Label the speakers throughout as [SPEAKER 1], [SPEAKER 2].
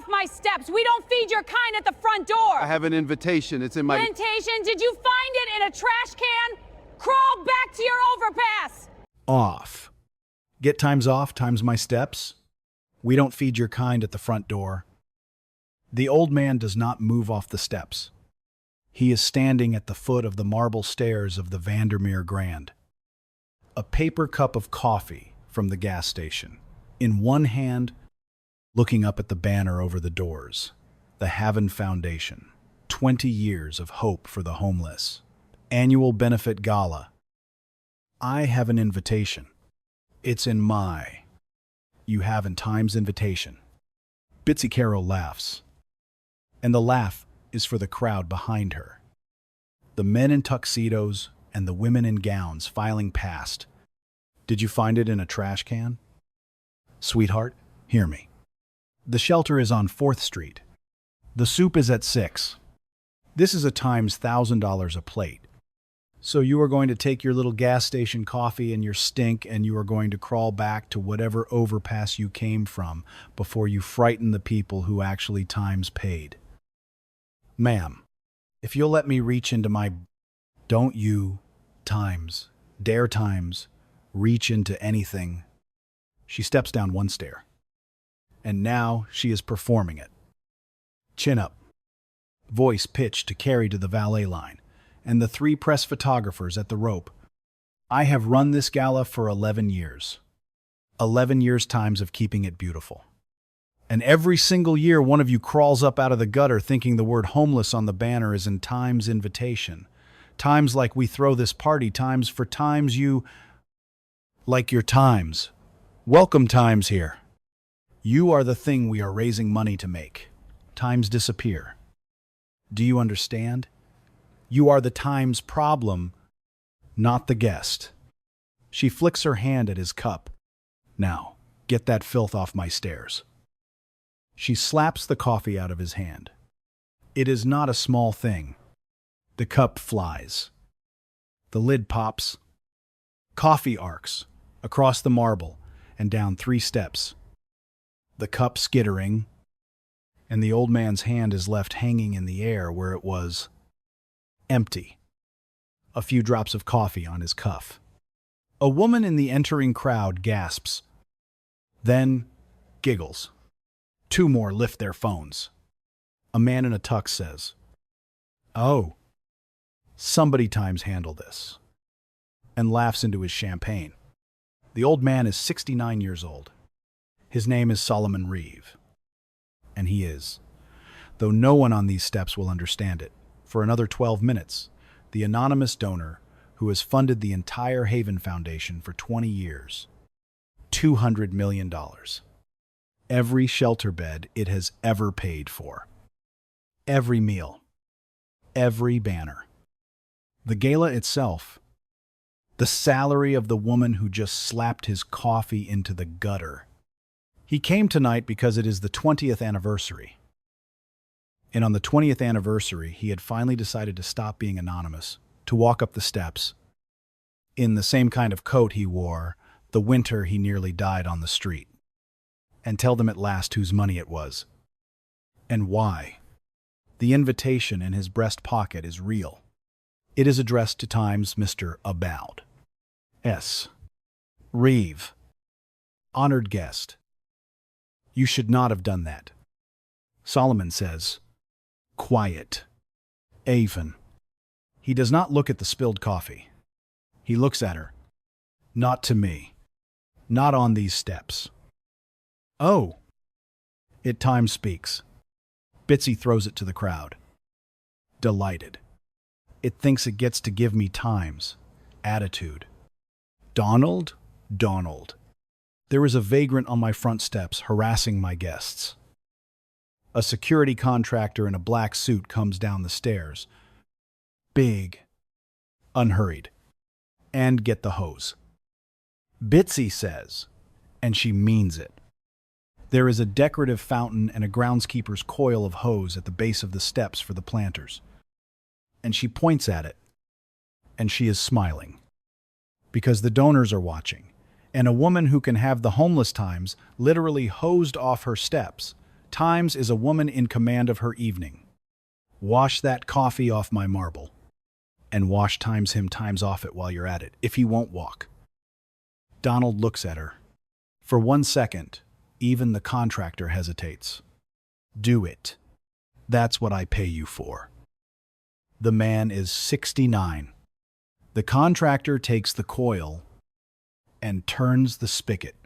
[SPEAKER 1] off my steps. We don't feed your kind at the front door.
[SPEAKER 2] I have an invitation. It's in my...
[SPEAKER 1] Invitation? Did you find it in a trash can? Crawl back to your overpass.
[SPEAKER 3] Off. Get times off, times my steps. We don't feed your kind at the front door. The old man does not move off the steps. He is standing at the foot of the marble stairs of the Vandermeer Grand. A paper cup of coffee from the gas station. In one hand, looking up at the banner over the doors. The Haven Foundation. 20 years of hope for the homeless. Annual benefit gala. I have an invitation. It's in my... You haven't times invitation. Bitsy Carol laughs. And the laugh is for the crowd behind her. The men in tuxedos and the women in gowns filing past. Did you find it in a trash can? Sweetheart, hear me. The shelter is on 4th Street. The soup is at 6. This is a times $1,000 a plate. So you are going to take your little gas station coffee and your stink and you are going to crawl back to whatever overpass you came from before you frighten the people who actually times paid. Ma'am, if you'll let me reach into my... Don't you, times, dare times, reach into anything. She steps down one stair. And now she is performing it. Chin up. Voice pitched to carry to the valet line. And the 3 press photographers at the rope. I have run this gala for 11 years. 11 years times of keeping it beautiful. And every single year one of you crawls up out of the gutter thinking the word homeless on the banner is in times invitation. Times like we throw this party, times for times you... Like your times. Welcome times here. You are the thing we are raising money to make. Times disappear. Do you understand? You are the times problem, not the guest. She flicks her hand at his cup. Now, get that filth off my stairs. She slaps the coffee out of his hand. It is not a small thing. The cup flies. The lid pops. Coffee arcs across the marble and down 3 steps. The cup skittering, and the old man's hand is left hanging in the air where it was... empty. A few drops of coffee on his cuff. A woman in the entering crowd gasps. Then giggles. 2 more lift their phones. A man in a tux says, "Oh, somebody times handle this," and laughs into his champagne. The old man is 69 years old. His name is Solomon Reeve. And he is, though no one on these steps will understand it, for another 12 minutes, the anonymous donor who has funded the entire Haven Foundation for 20 years. $200 million. Every shelter bed it has ever paid for. Every meal. Every banner. The gala itself. The salary of the woman who just slapped his coffee into the gutter. He came tonight because it is the 20th anniversary. And on the 20th anniversary, he had finally decided to stop being anonymous, to walk up the steps, in the same kind of coat he wore the winter he nearly died on the street, and tell them at last whose money it was, and why. The invitation in his breast pocket is real. It is addressed to Times Mr. About. S. Reeve. Honored guest. You should not have done that. Solomon says, quiet. Avon. He does not look at the spilled coffee. He looks at her. Not to me. Not on these steps. Oh. It Time speaks. Bitsy throws it to the crowd. Delighted. It thinks it gets to give me times. Attitude. Donald? Donald. There is a vagrant on my front steps harassing my guests. A security contractor in a black suit comes down the stairs. Big. Unhurried. And get the hose. Bitsy says, and she means it. There is a decorative fountain and a groundskeeper's coil of hose at the base of the steps for the planters. And she points at it. And she is smiling. Because the donors are watching. And a woman who can have the homeless times literally hosed off her steps Times is a woman in command of her evening. Wash that coffee off my marble. And wash him times off it while you're at it, if he won't walk. Donald looks at her. For 1 second, even the contractor hesitates. Do it. That's what I pay you for. The man is 69. The contractor takes the coil and turns the spigot,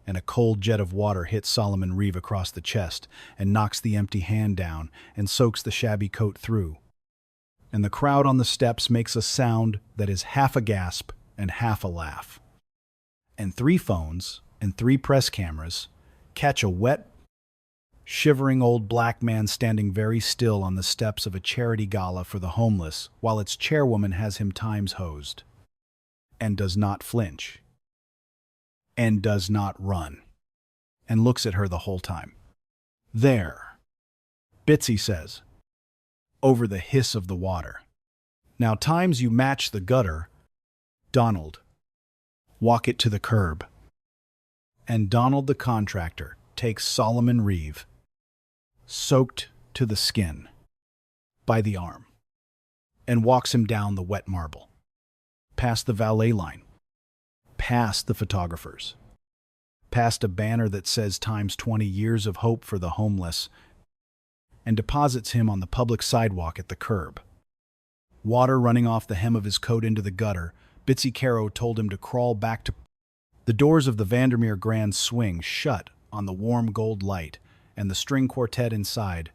[SPEAKER 3] and a cold jet of water hits Solomon Reeve across the chest and knocks the empty hand down and soaks the shabby coat through. And the crowd on the steps makes a sound that is half a gasp and half a laugh. And 3 phones and 3 press cameras catch a wet, shivering old black man standing very still on the steps of a charity gala for the homeless while its chairwoman has him times hosed. And does not flinch. And does not run. And looks at her the whole time. There, Bitsy says, over the hiss of the water. Now times you match the gutter, Donald. Walk it to the curb. And Donald the contractor takes Solomon Reeve, soaked to the skin, by the arm, and walks him down the wet marble, past the valet line, past the photographers, past a banner that says times 20 years of hope for the homeless, and deposits him on the public sidewalk at the curb. Water running off the hem of his coat into the gutter, Bitsy Caro told him to crawl back to... The doors of the Vandermeer Grand swing shut on the warm gold light, and the string quartet inside.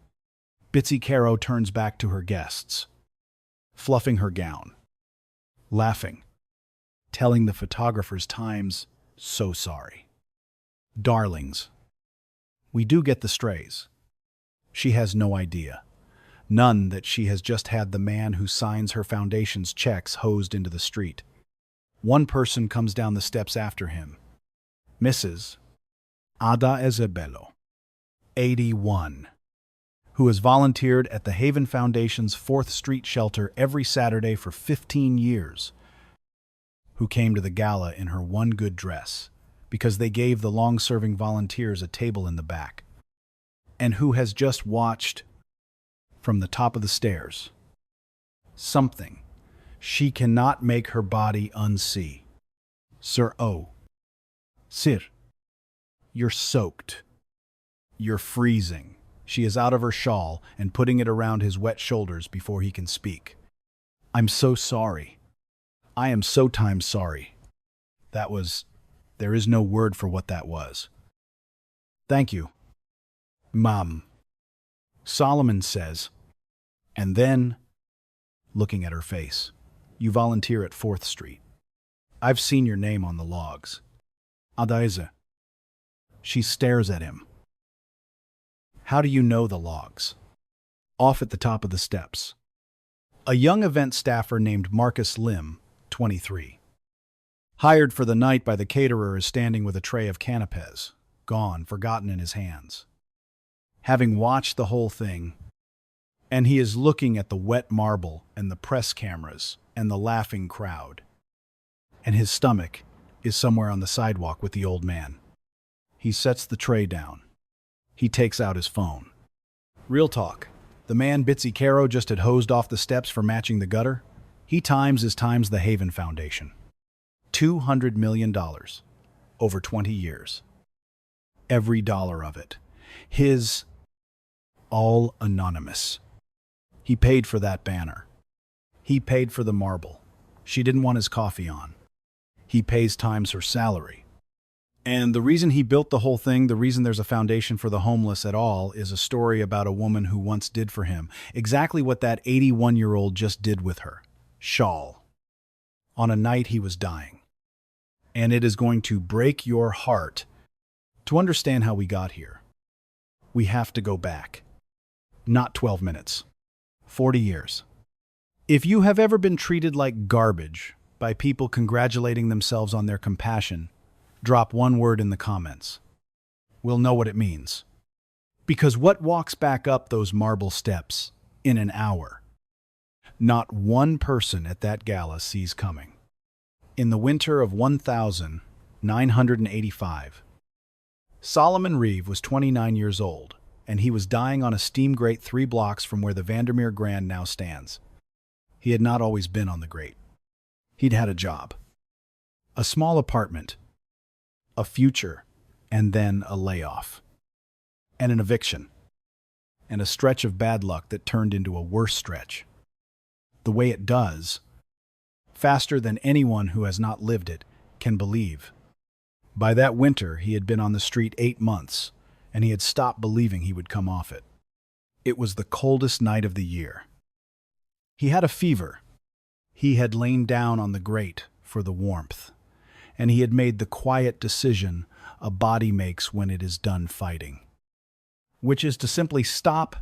[SPEAKER 3] Bitsy Caro turns back to her guests, fluffing her gown, laughing, telling the photographers times, so sorry. Darlings, we do get the strays. She has no idea. None that she has just had the man who signs her foundation's checks hosed into the street. One person comes down the steps after him. Mrs. Ada Isabello, 81, who has volunteered at the Haven Foundation's 4th Street shelter every Saturday for 15 years, who came to the gala in her one good dress because they gave the long-serving volunteers a table in the back, and who has just watched, from the top of the stairs, something she cannot make her body unsee. Sir Sir, you're soaked. You're freezing. She is out of her shawl and putting it around his wet shoulders before he can speak. I'm so sorry. I am so times sorry. There is no word for what that was. Thank you, Mom, Solomon says, and then, looking at her face, you volunteer at 4th Street. I've seen your name on the logs. Adaiza. She stares at him. How do you know the logs? Off at the top of the steps. A young event staffer named Marcus Lim, 23. Hired for the night by the caterer, is standing with a tray of canapés, gone, forgotten in his hands. Having watched the whole thing, and he is looking at the wet marble and the press cameras and the laughing crowd. And his stomach is somewhere on the sidewalk with the old man. He sets the tray down. He takes out his phone. Real talk. The man Bitsy Caro just had hosed off the steps for matching the gutter, he times the Haven Foundation. $200 million. Over 20 years. Every dollar of it. His... all anonymous. He paid for that banner. He paid for the marble. She didn't want his coffee on. He pays times her salary. And the reason he built the whole thing, the reason there's a foundation for the homeless at all, is a story about a woman who once did for him exactly what that 81-year-old just did with her. Shawl. On a night he was dying. And it is going to break your heart to understand how we got here. We have to go back. Not 12 minutes. 40 years. If you have ever been treated like garbage by people congratulating themselves on their compassion, drop one word in the comments. We'll know what it means. Because what walks back up those marble steps in an hour? Not one person at that gala sees coming. In the winter of 1985, Solomon Reeve was 29 years old, and he was dying on a steam grate 3 blocks from where the Vandermeer Grand now stands. He had not always been on the grate. He'd had a job, a small apartment, a future, and then a layoff, and an eviction, and a stretch of bad luck that turned into a worse stretch. The way it does, faster than anyone who has not lived it can believe. By that winter, he had been on the street 8 months, and he had stopped believing he would come off it. It was the coldest night of the year. He had a fever. He had lain down on the grate for the warmth, and he had made the quiet decision a body makes when it is done fighting, which is to simply stop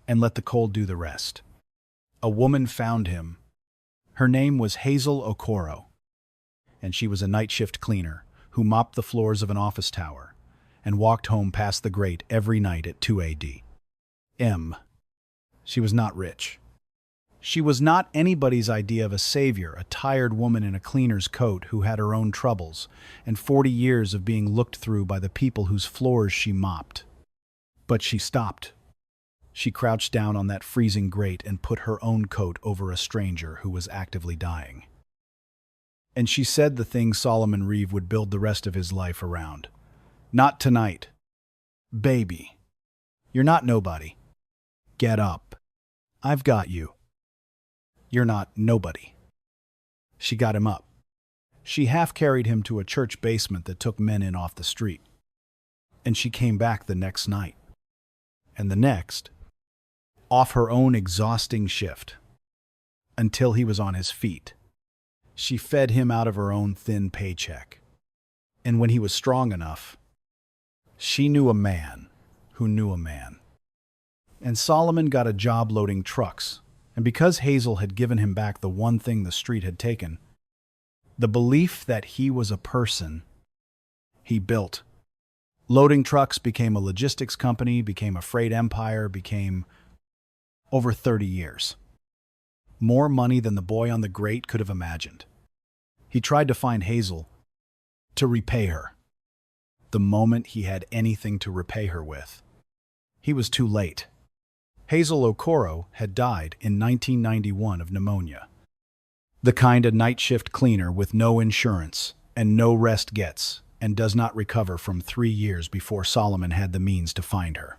[SPEAKER 3] and let the cold do the rest. A woman found him. Her name was Hazel Okoro, and she was a night shift cleaner who mopped the floors of an office tower and walked home past the grate every night at 2 a.m. She was not rich. She was not anybody's idea of a savior, a tired woman in a cleaner's coat who had her own troubles and 40 years of being looked through by the people whose floors she mopped. But she stopped. She crouched down on that freezing grate and put her own coat over a stranger who was actively dying. And she said the thing Solomon Reeve would build the rest of his life around. Not tonight. Baby. You're not nobody. Get up. I've got you. You're not nobody. She got him up. She half carried him to a church basement that took men in off the street. And she came back the next night. And the next, off her own exhausting shift, until he was on his feet. She fed him out of her own thin paycheck. And when he was strong enough, she knew a man who knew a man. And Solomon got a job loading trucks, and because Hazel had given him back the one thing the street had taken, the belief that he was a person, he built. Loading trucks became a logistics company, became a freight empire, became over 30 years. More money than the boy on the grate could have imagined. He tried to find Hazel, to repay her. The moment he had anything to repay her with, he was too late. Hazel Okoro had died in 1991 of pneumonia. The kind a night shift cleaner with no insurance and no rest gets and does not recover from 3 years before Solomon had the means to find her.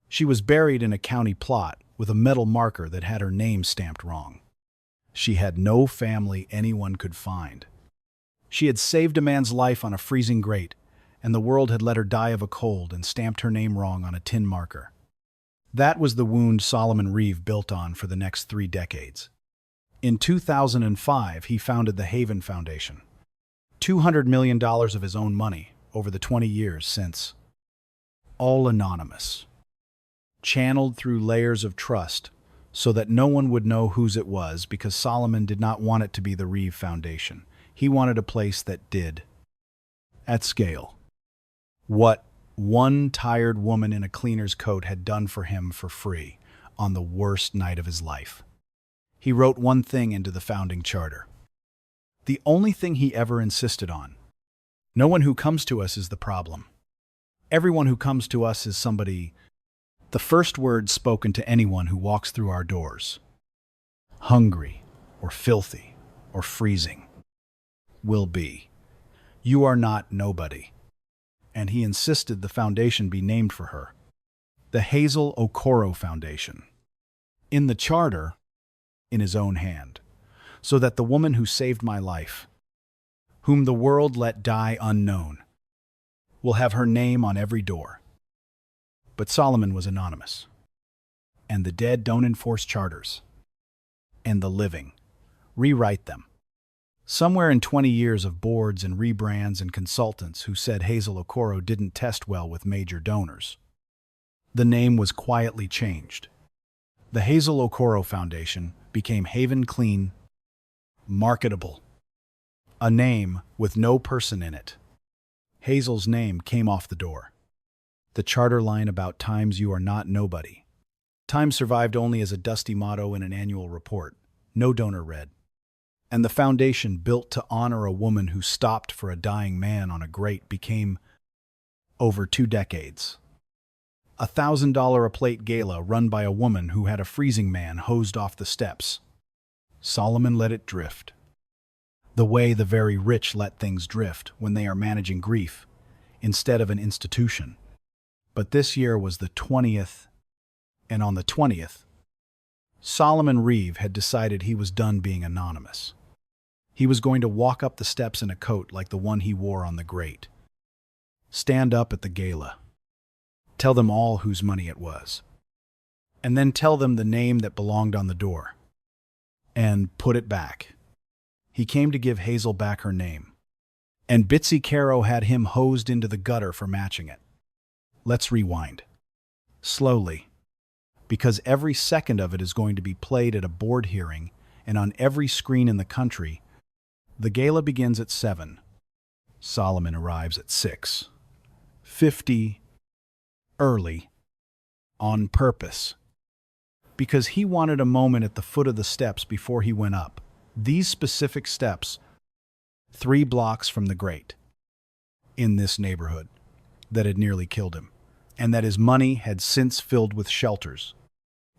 [SPEAKER 3] She was buried in a county plot with a metal marker that had her name stamped wrong. She had no family anyone could find. She had saved a man's life on a freezing grate, and the world had let her die of a cold and stamped her name wrong on a tin marker. That was the wound Solomon Reeve built on for the next 3 decades. In 2005, he founded the Haven Foundation. $200 million of his own money over the 20 years since. All anonymous. Channeled through layers of trust so that no one would know whose it was, because Solomon did not want it to be the Reeve Foundation. He wanted a place that did. At scale. What one tired woman in a cleaner's coat had done for him for free on the worst night of his life. He wrote one thing into the founding charter. The only thing he ever insisted on. No one who comes to us is the problem. Everyone who comes to us is somebody. The first word spoken to anyone who walks through our doors, hungry or filthy or freezing, will be, "You are not nobody." And he insisted the foundation be named for her, the Hazel Okoro Foundation. In the charter, in his own hand, so that the woman who saved my life, whom the world let die unknown, will have her name on every door. But Solomon was anonymous, and the dead don't enforce charters, and the living rewrite them. Somewhere in 20 years of boards and rebrands and consultants who said Hazel Okoro didn't test well with major donors, the name was quietly changed. The Hazel Okoro Foundation became Haven Clean, marketable. A name with no person in it. Hazel's name came off the door. The charter line about times you are not nobody. Time survived only as a dusty motto in an annual report. No donor read. And the foundation built to honor a woman who stopped for a dying man on a grate became, over 2 decades, $1,000 a plate gala run by a woman who had a freezing man hosed off the steps. Solomon let it drift. The way the very rich let things drift when they are managing grief, instead of an institution. But this year was the 20th, and on the 20th, Solomon Reeve had decided he was done being anonymous. He was going to walk up the steps in a coat like the one he wore on the grate. Stand up at the gala. Tell them all whose money it was. And then tell them the name that belonged on the door. And put it back. He came to give Hazel back her name. And Bitsy Caro had him hosed into the gutter for matching it. Let's rewind. Slowly. Because every second of it is going to be played at a board hearing and on every screen in the country. The gala begins at 7. Solomon arrives at 6:50, early, on purpose, because he wanted a moment at the foot of the steps before he went up. These specific steps, 3 blocks from the grate, in this neighborhood, that had nearly killed him, and that his money had since filled with shelters.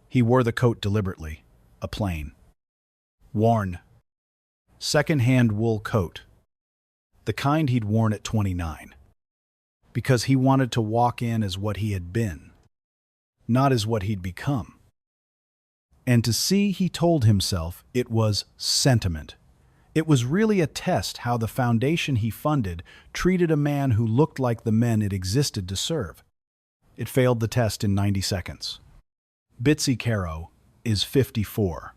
[SPEAKER 3] He wore the coat deliberately, a plain, worn, second-hand wool coat, the kind he'd worn at 29, because he wanted to walk in as what he had been, not as what he'd become. And to see, he told himself, it was sentiment. It was really a test how the foundation he funded treated a man who looked like the men it existed to serve. It failed the test in 90 seconds. Bitsy Caro is 54.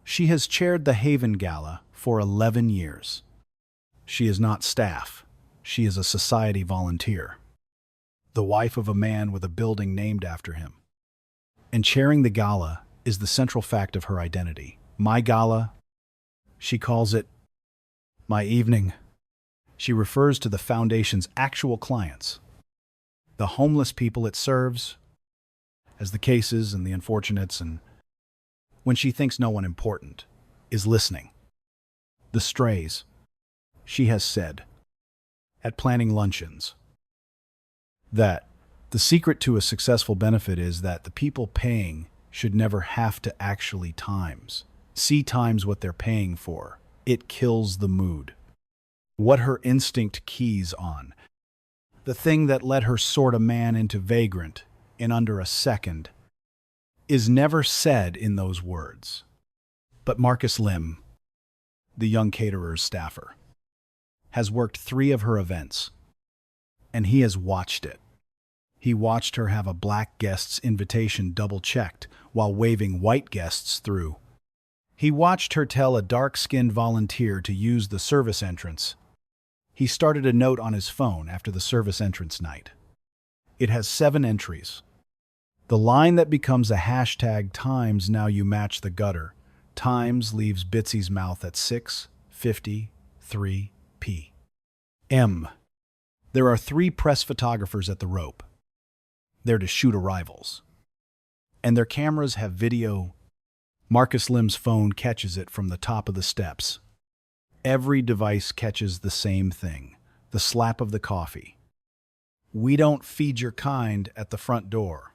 [SPEAKER 3] She has chaired the Haven Gala for 11 years. She is not staff. She is a society volunteer. The wife of a man with a building named after him. And chairing the gala is the central fact of her identity. My gala, she calls it my evening. She refers to the foundation's actual clients, the homeless people it serves, as the cases and the unfortunates, and when she thinks no one important is listening. The strays, she has said, at planning luncheons, that the secret to a successful benefit is that the people paying should never have to actually see times what they're paying for. It kills the mood. What her instinct keys on, the thing that let her sort a man into vagrant in under a second, is never said in those words. But Marcus Lim, the young caterer's staffer, has worked 3 of her events, and he has watched it. He watched her have a black guest's invitation double-checked while waving white guests through. He watched her tell a dark-skinned volunteer to use the service entrance. He started a note on his phone after the service entrance night. It has 7 entries. The line that becomes a hashtag times now you match the gutter. Times leaves Bitsy's mouth at 6:53 p.m. There are 3 press photographers at the rope. They're to shoot arrivals. And their cameras have video. Marcus Lim's phone catches it from the top of the steps. Every device catches the same thing, the slap of the coffee. We don't feed your kind at the front door.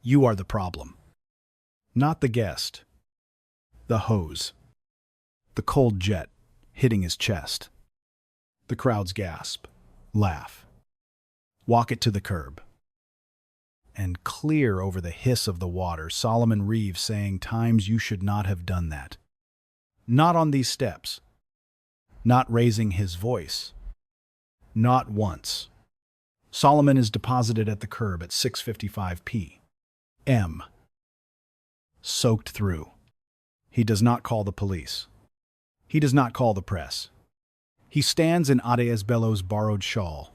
[SPEAKER 3] You are the problem. Not the guest. The hose. The cold jet hitting his chest. The crowd's gasp, laugh. Walk it to the curb. And clear over the hiss of the water, Solomon Reeve saying times you should not have done that. Not on these steps. Not raising his voice. Not once. Solomon is deposited at the curb at 6:55 p.m. Soaked through. He does not call the police. He does not call the press. He stands in Adeas Bello's borrowed shawl,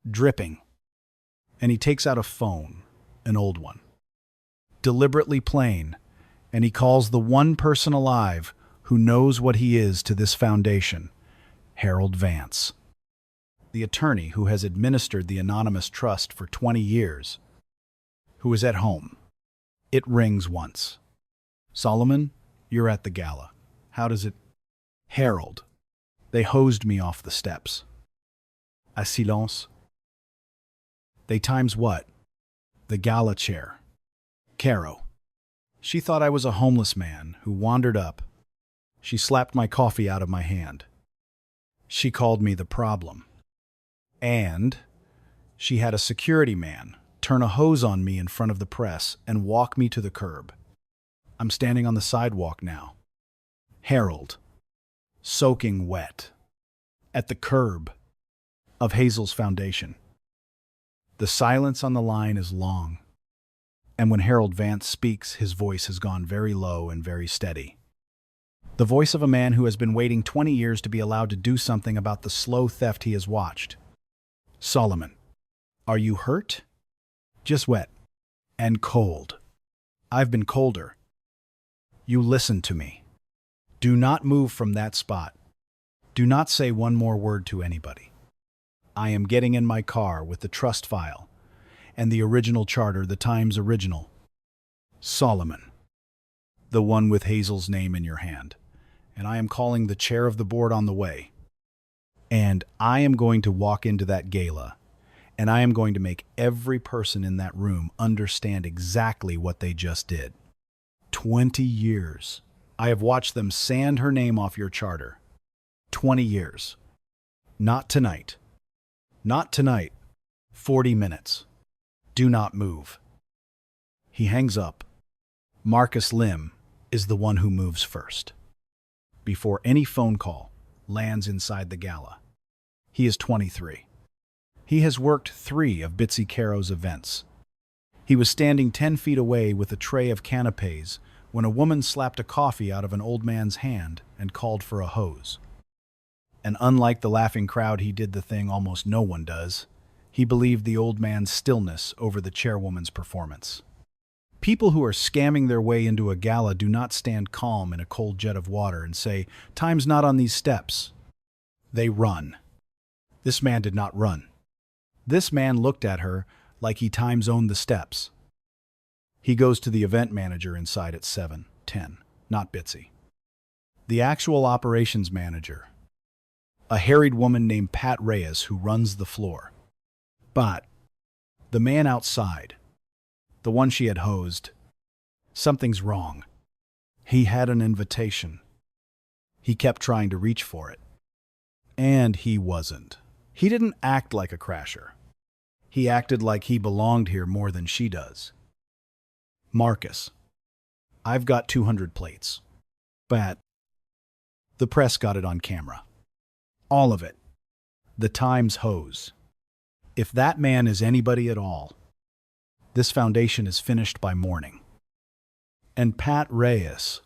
[SPEAKER 3] dripping, and he takes out a phone, an old one, deliberately plain, and he calls the one person alive who knows what he is to this foundation, Harold Vance, the attorney who has administered the anonymous trust for 20 years, who is at home. It rings once. Solomon, you're at the gala. How does it? Harold, they hosed me off the steps. A silence. They times what? The Gala chair. Caro. She thought I was a homeless man who wandered up. She slapped my coffee out of my hand. She called me the problem. And she had a security man turn a hose on me in front of the press and walk me to the curb. I'm standing on the sidewalk now. Harold, soaking wet, at the curb of Hazel's foundation. The silence on the line is long, and when Harold Vance speaks, his voice has gone very low and very steady. The voice of a man who has been waiting 20 years to be allowed to do something about the slow theft he has watched. Solomon, are you hurt? Just wet and cold. I've been colder. You listen to me. Do not move from that spot. Do not say one more word to anybody. I am getting in my car with the trust file and the original charter, the Times original. Solomon, the one with Hazel's name in your hand. And I am calling the chair of the board on the way. And I am going to walk into that gala, and I am going to make every person in that room understand exactly what they just did. 20 years. I have watched them sand her name off your charter. 20 years. Not tonight. Not tonight. 40 minutes. Do not move. He hangs up. Marcus Lim is the one who moves first. Before any phone call lands inside the Gala. He is 23. He has worked 3 of Bitsy Caro's events. He was standing 10 feet away with a tray of canapes when a woman slapped a coffee out of an old man's hand and called for a hose. And unlike the laughing crowd, he did the thing almost no one does. He believed the old man's stillness over the chairwoman's performance. People who are scamming their way into a gala do not stand calm in a cold jet of water and say, "Time's not on these steps." They run. This man did not run. This man looked at her like he times owned the steps. He goes to the event manager inside at 7:10, not Bitsy. The actual operations manager, a harried woman named Pat Reyes who runs the floor. But the man outside, the one she had hosed, something's wrong. He had an invitation. He kept trying to reach for it. And he wasn't. He didn't act like a crasher. He acted like he belonged here more than she does. Marcus, I've got 200 plates. But the press got it on camera. All of it. The Times hose. If that man is anybody at all, this foundation is finished by morning. And Pat Reyes,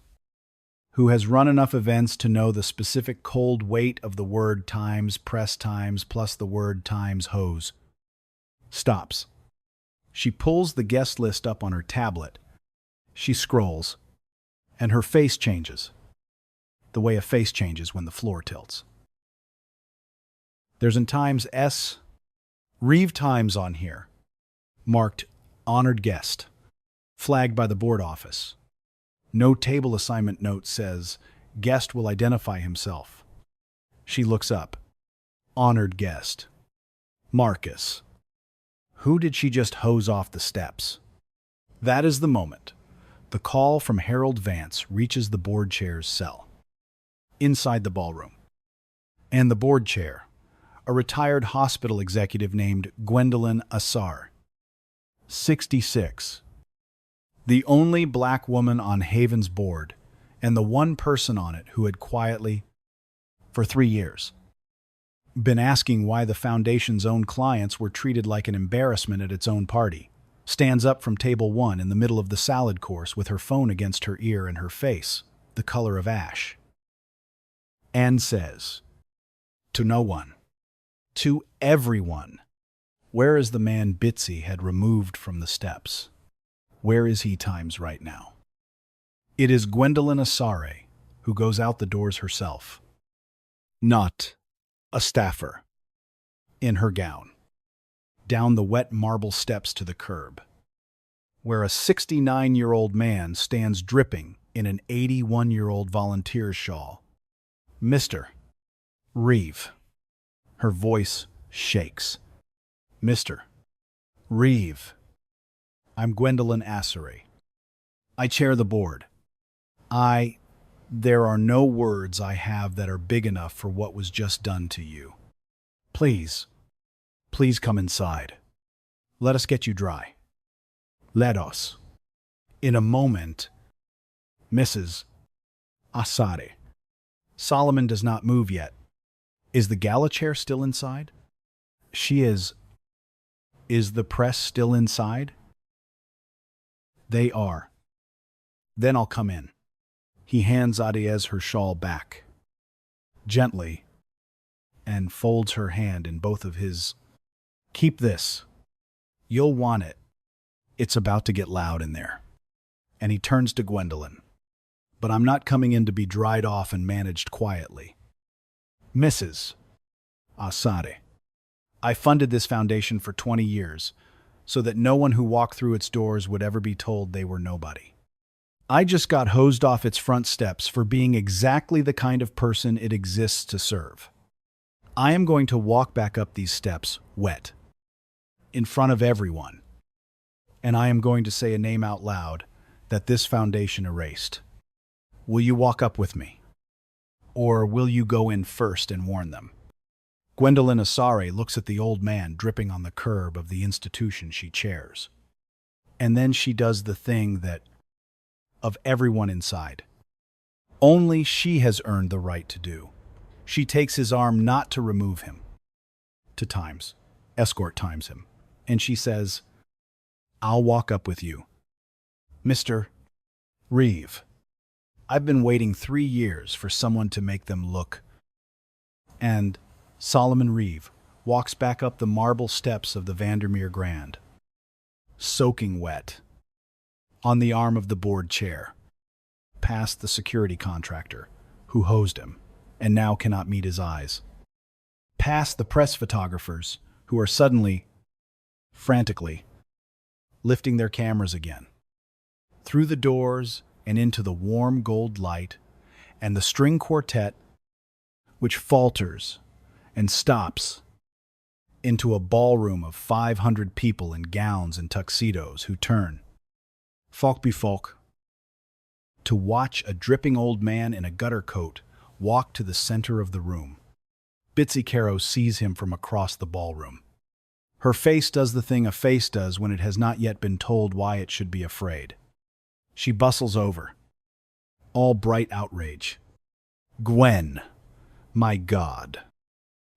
[SPEAKER 3] who has run enough events to know the specific cold weight of the word Times, press Times, plus the word Times hose, stops. She pulls the guest list up on her tablet. She scrolls, and her face changes, the way a face changes when the floor tilts. There's in Times S, Reeve Times on here, marked honored guest, flagged by the board office. No table assignment note says guest will identify himself. She looks up. Honored guest. Marcus. Who did she just hose off the steps? That is the moment. The call from Harold Vance reaches the board chair's cell. Inside the ballroom. And the board chair, a retired hospital executive named Gwendolyn Assar. 66. The only black woman on Haven's board, and the one person on it who had quietly, for 3 years, been asking why the foundation's own clients were treated like an embarrassment at its own party, stands up from table 1 in the middle of the salad course with her phone against her ear and her face, the color of ash, and says, to no one, to everyone, where is the man Bitsy had removed from the steps? Where is he Times right now? It is Gwendolyn Assare who goes out the doors herself. Not a staffer. In her gown. Down the wet marble steps to the curb, where a 69-year-old man stands dripping in an 81-year-old volunteer's shawl. Mr. Reeve. Her voice shakes. Mr. Reeve. I'm Gwendolyn Assery. I chair the board. There are no words I have that are big enough for what was just done to you. Please come inside. Let us get you dry. Let us. In a moment, Mrs. Assery. Solomon does not move yet. Is the Gala chair still inside? She is. Is the press still inside? They are. Then I'll come in. He hands Adiez her shawl back, gently, and folds her hand in both of his. Keep this. You'll want it. It's about to get loud in there. And he turns to Gwendolyn. But I'm not coming in to be dried off and managed quietly. Mrs. Assery, I funded this foundation for 20 years so that no one who walked through its doors would ever be told they were nobody. I just got hosed off its front steps for being exactly the kind of person it exists to serve. I am going to walk back up these steps wet, in front of everyone, and I am going to say a name out loud that this foundation erased. Will you walk up with me? Or will you go in first and warn them? Gwendolyn Assery looks at the old man dripping on the curb of the institution she chairs. And then she does the thing that, of everyone inside, only she has earned the right to do. She takes his arm not to remove him, to escort times him, and she says, I'll walk up with you. Mr. Reeve, I've been waiting 3 years for someone to make them look. And Solomon Reeve walks back up the marble steps of the Vandermeer Grand, soaking wet, on the arm of the board chair, past the security contractor who hosed him and now cannot meet his eyes, past the press photographers who are suddenly, frantically, lifting their cameras again, through the doors and into the warm gold light, and the string quartet, which falters and stops into a ballroom of 500 people in gowns and tuxedos who turn, folk be folk, to watch a dripping old man in a gutter coat walk to the center of the room. Bitsy Caro sees him from across the ballroom. Her face does the thing a face does when it has not yet been told why it should be afraid. She bustles over, all bright outrage. Gwen, my God.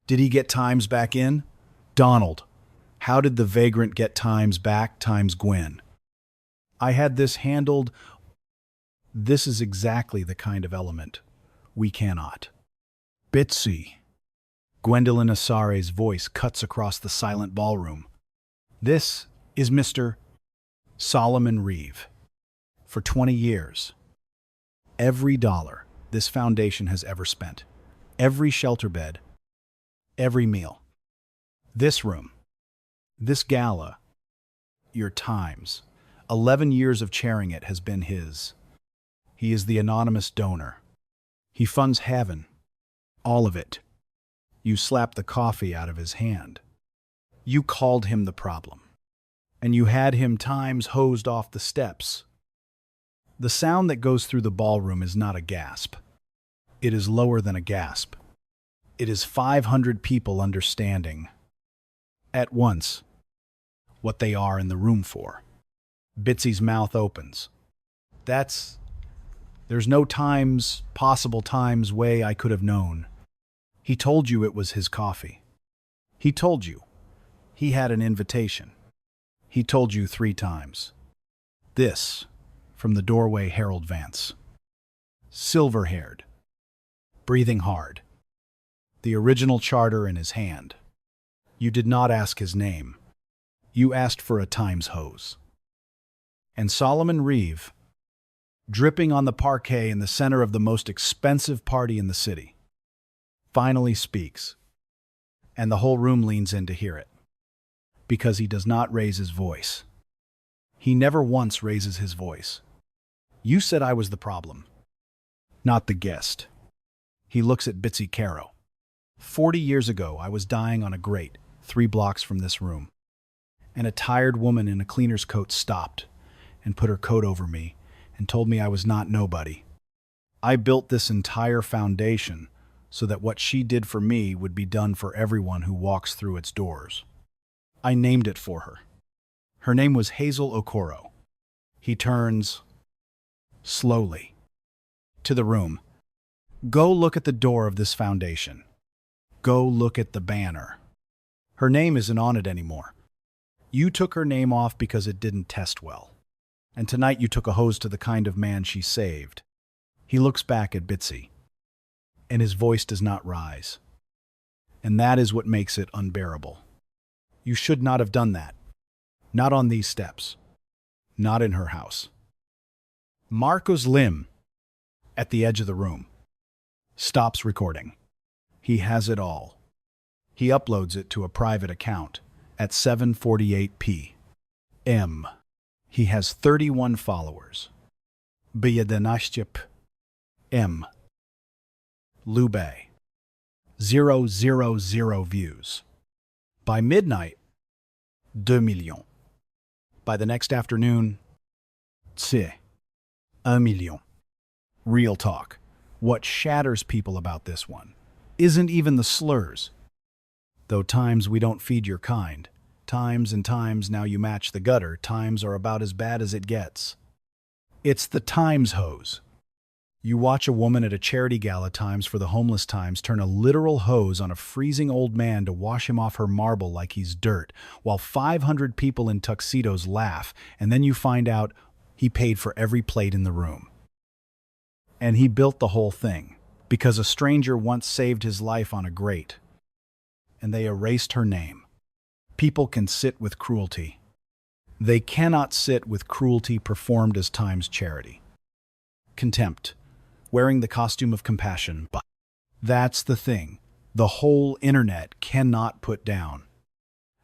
[SPEAKER 3] Did he get Times back in? Donald, how did the vagrant get Times back times Gwen? I had this handled. This is exactly the kind of element we cannot. Bitsy. Gwendolyn Assery's voice cuts across the silent ballroom. This is Mr. Solomon Reeve. For 20 years, every dollar this foundation has ever spent, every shelter bed, every meal, this room, this gala, your Times, 11 years of chairing it has been his. He is the anonymous donor. He funds heaven, all of it. You slapped the coffee out of his hand. You called him the problem. And you had him Times hosed off the steps. The sound that goes through the ballroom is not a gasp. It is lower than a gasp. It is 500 people understanding, at once, what they are in the room for. Bitsy's mouth opens. There's no possible times way I could have known. He told you it was his coffee. He told you he had an invitation. He told you 3 times. This, from the doorway, Harold Vance. Silver-haired, breathing hard, the original charter in his hand. You did not ask his name. You asked for a Times hose. And Solomon Reeve, dripping on the parquet in the center of the most expensive party in the city, finally speaks, and the whole room leans in to hear it, because he does not raise his voice. He never once raises his voice. You said I was the problem, not the guest. He looks at Bitsy Caro. 40 years ago, I was dying on a grate 3 blocks from this room. and a tired woman in a cleaner's coat stopped and put her coat over me and told me I was not nobody. I built this entire foundation so that what she did for me would be done for everyone who walks through its doors. I named it for her. Her name was Hazel Okoro. He turns, slowly, to the room. Go look at the door of this foundation. Go look at the banner. Her name isn't on it anymore. You took her name off because it didn't test well. And tonight you took a hose to the kind of man she saved. He looks back at Bitsy, and his voice does not rise. And that is what makes it unbearable. You should not have done that. Not on these steps. Not in her house. Marcos Lim, at the edge of the room, stops recording. He has it all. He uploads it to a private account at 7:48 p.m. He has 31 followers. Biyadanashchip M. Lube. 000 views. By midnight, 2 millions. By the next afternoon, 1 million. Real talk. What shatters people about this one isn't even the slurs. Though times we don't feed your kind, times and times now you match the gutter, times are about as bad as it gets. It's the times hose. You watch a woman at a charity gala times for the homeless times turn a literal hose on a freezing old man to wash him off her marble like he's dirt, while 500 people in tuxedos laugh, and then you find out he paid for every plate in the room. And he built the whole thing, because a stranger once saved his life on a grate. And they erased her name. People can sit with cruelty. They cannot sit with cruelty performed as times charity. Contempt. Wearing the costume of compassion, but that's the thing. The whole internet cannot put down.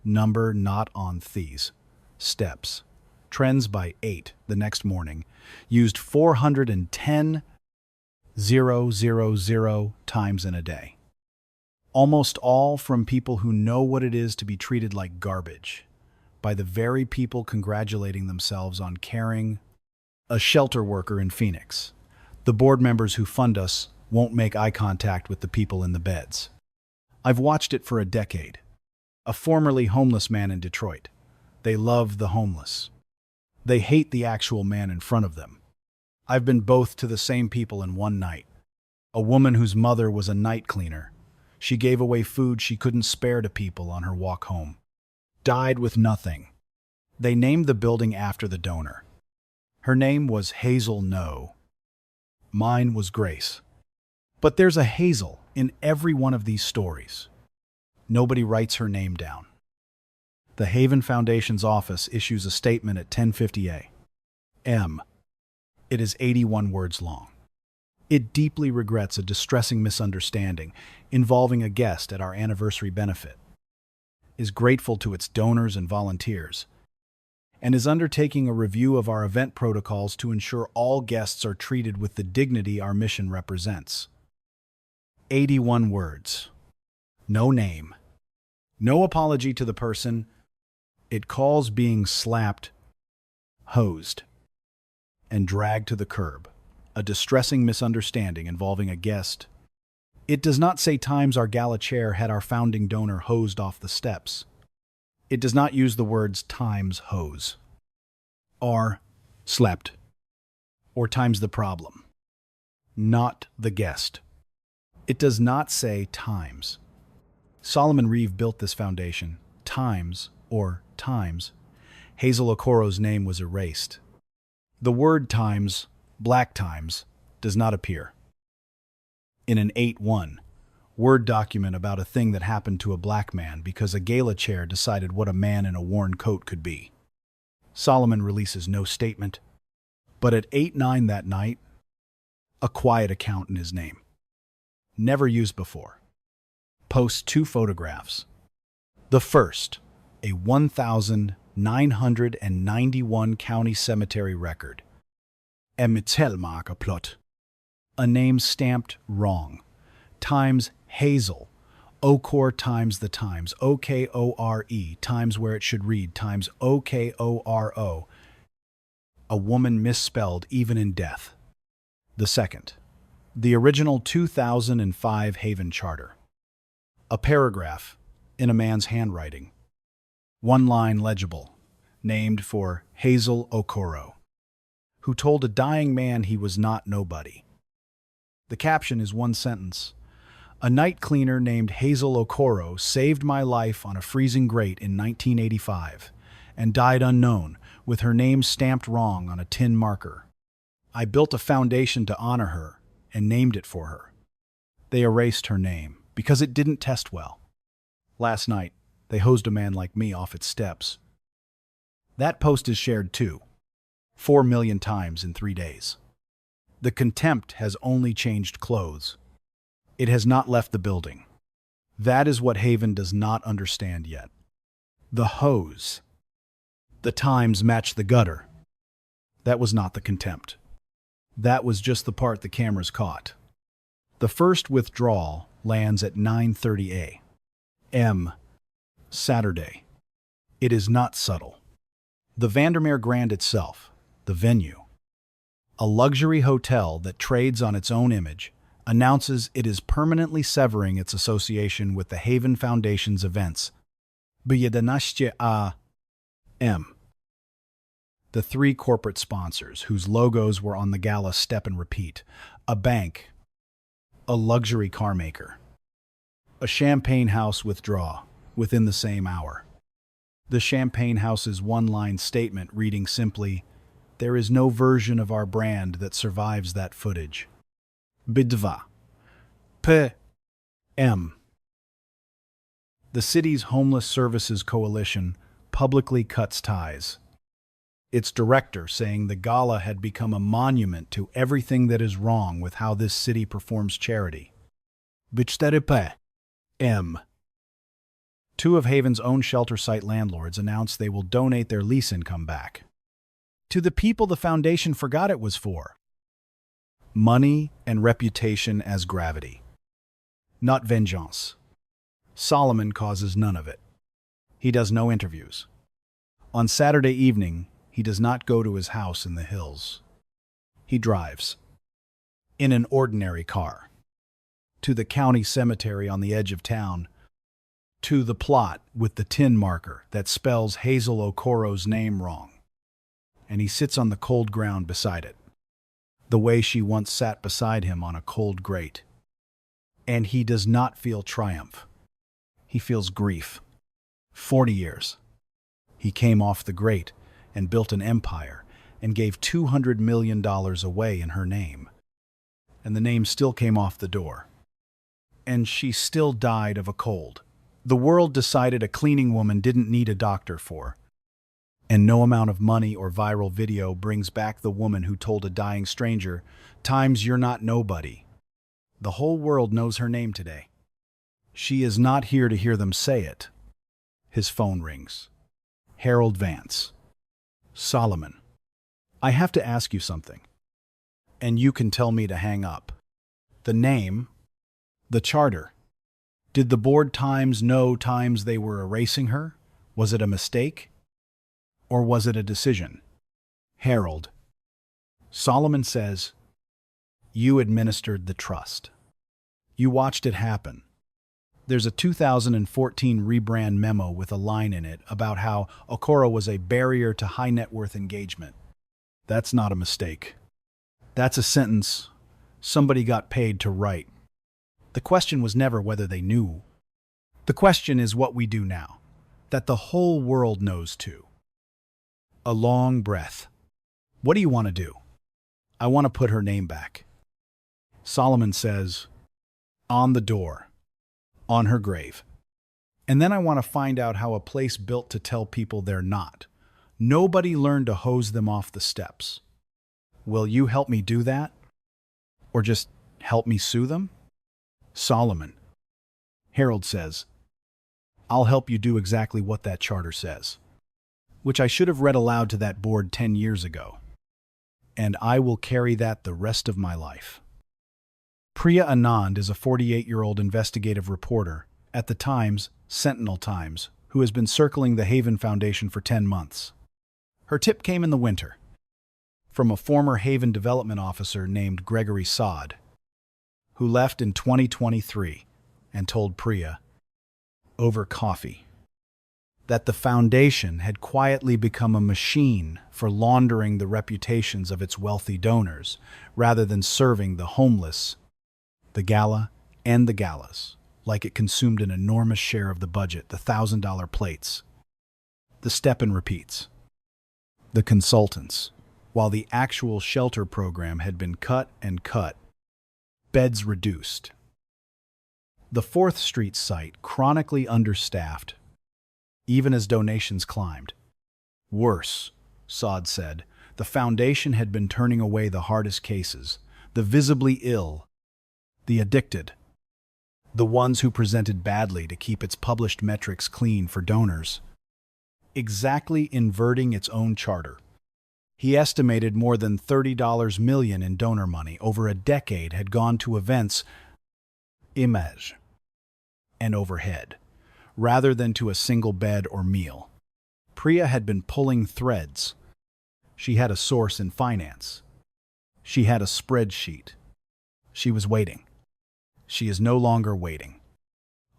[SPEAKER 3] Number not on these steps. Trends by 8 the next morning. Used 410,000 times in a day. Almost all from people who know what it is to be treated like garbage, by the very people congratulating themselves on caring. A shelter worker in Phoenix. The board members who fund us won't make eye contact with the people in the beds. I've watched it for a decade. A formerly homeless man in Detroit. They love the homeless. They hate the actual man in front of them. I've been both to the same people in one night. A woman whose mother was a night cleaner. She gave away food she couldn't spare to people on her walk home. Died with nothing. They named the building after the donor. Her name was Hazel No. Mine was Grace. But there's a Hazel in every one of these stories. Nobody writes her name down. The Haven Foundation's office issues a statement at 10:50 a.m. It is 81 words long. It deeply regrets a distressing misunderstanding involving a guest at our anniversary benefit, is grateful to its donors and volunteers, and is undertaking a review of our event protocols to ensure all guests are treated with the dignity our mission represents. 81 words. No name. No apology to the person. It calls being slapped, hosed, and dragged to the curb. A distressing misunderstanding involving a guest. It does not say times our gala chair had our founding donor hosed off the steps. It does not use the words times hose, or slept, or times the problem. Not the guest. It does not say times. Solomon Reeve built this foundation. Times, or times. Hazel Okoro's name was erased. The word times, black times, does not appear. In an 8-1 Word document about a thing that happened to a black man because a gala chair decided what a man in a worn coat could be. Solomon releases no statement, but at 8-9 that night, a quiet account in his name. Never used before. Posts 2 photographs. The first, a 1,991 county cemetery record. Emittelmarker plot. A name stamped wrong. Times Hazel Okor times the times, O-K-O-R-E, times where it should read, times O-K-O-R-O. A woman misspelled even in death. The second. The original 2005 Haven Charter. A paragraph in a man's handwriting. One line legible, named for Hazel Okoro, who told a dying man he was not nobody. The caption is one sentence. A night cleaner named Hazel Okoro saved my life on a freezing grate in 1985 and died unknown, with her name stamped wrong on a tin marker. I built a foundation to honor her and named it for her. They erased her name because it didn't test well. Last night, they hosed a man like me off its steps. That post is shared too, 4 million times in 3 days. The contempt has only changed clothes. It has not left the building. That is what Haven does not understand yet. The hose. The times match the gutter. That was not the contempt. That was just the part the cameras caught. The first withdrawal lands at 9:30 a.m. Saturday. It is not subtle. The Vandermeer Grand itself, the venue, a luxury hotel that trades on its own image, announces it is permanently severing its association with the Haven Foundation's events. B11 a.m. The three corporate sponsors whose logos were on the Gala step and repeat, a bank, a luxury car maker, a champagne house withdraw within the same hour. The champagne house's one-line statement reading simply, "There is no version of our brand that survives that footage." B12 p.m. The city's Homeless Services Coalition publicly cuts ties. Its director saying the gala had become a monument to everything that is wrong with how this city performs charity. B4 p.m. Two of Haven's own shelter site landlords announced they will donate their lease income back to the people the foundation forgot it was for. Money and reputation as gravity, not vengeance. Solomon causes none of it. He does no interviews. On Saturday evening, he does not go to his house in the hills. He drives, in an ordinary car, to the county cemetery on the edge of town, to the plot with the tin marker that spells Hazel Okoro's name wrong. And he sits on the cold ground beside it, the way she once sat beside him on a cold grate. And he does not feel triumph. He feels grief. 40 years. He came off the grate and built an empire and gave $200 million away in her name. And the name still came off the door. And she still died of a cold. The world decided a cleaning woman didn't need a doctor for. And no amount of money or viral video brings back the woman who told a dying stranger, "Times you're not nobody." The whole world knows her name today. She is not here to hear them say it. His phone rings. Harold Vance. Solomon. I have to ask you something. And you can tell me to hang up. The name, the charter. Did the board times know times they were erasing her? Was it a mistake? Or was it a decision? Harold. Solomon says, you administered the trust. You watched it happen. There's a 2014 rebrand memo with a line in it about how Okoro was a barrier to high net worth engagement. That's not a mistake. That's a sentence somebody got paid to write. The question was never whether they knew. The question is what we do now, that the whole world knows too. A long breath. What do you want to do? I want to put her name back. Solomon says, on the door, on her grave. And then I want to find out how a place built to tell people they're not. Nobody learned to hose them off the steps. Will you help me do that? Or just help me sue them? Solomon. Harold says, I'll help you do exactly what that charter says, which I should have read aloud to that board 10 years ago. And I will carry that the rest of my life. Priya Anand is a 48-year-old investigative reporter at the Times, Sentinel Times, who has been circling the Haven Foundation for 10 months. Her tip came in the winter, from a former Haven development officer named Gregory Sod, who left in 2023 and told Priya, over coffee, that the foundation had quietly become a machine for laundering the reputations of its wealthy donors rather than serving the homeless, the Gala, and the Galas, like it consumed an enormous share of the budget, the $1,000 plates. The Stepan repeats. The consultants, while the actual shelter program had been cut and cut, beds reduced. The 4th Street site chronically understaffed, even as donations climbed. Worse, Sod said, the foundation had been turning away the hardest cases, the visibly ill, the addicted, the ones who presented badly to keep its published metrics clean for donors, exactly inverting its own charter. He estimated more than $30 million in donor money over a decade had gone to events, image, and overhead, rather than to a single bed or meal. Priya had been pulling threads. She had a source in finance. She had a spreadsheet. She was waiting. She is no longer waiting.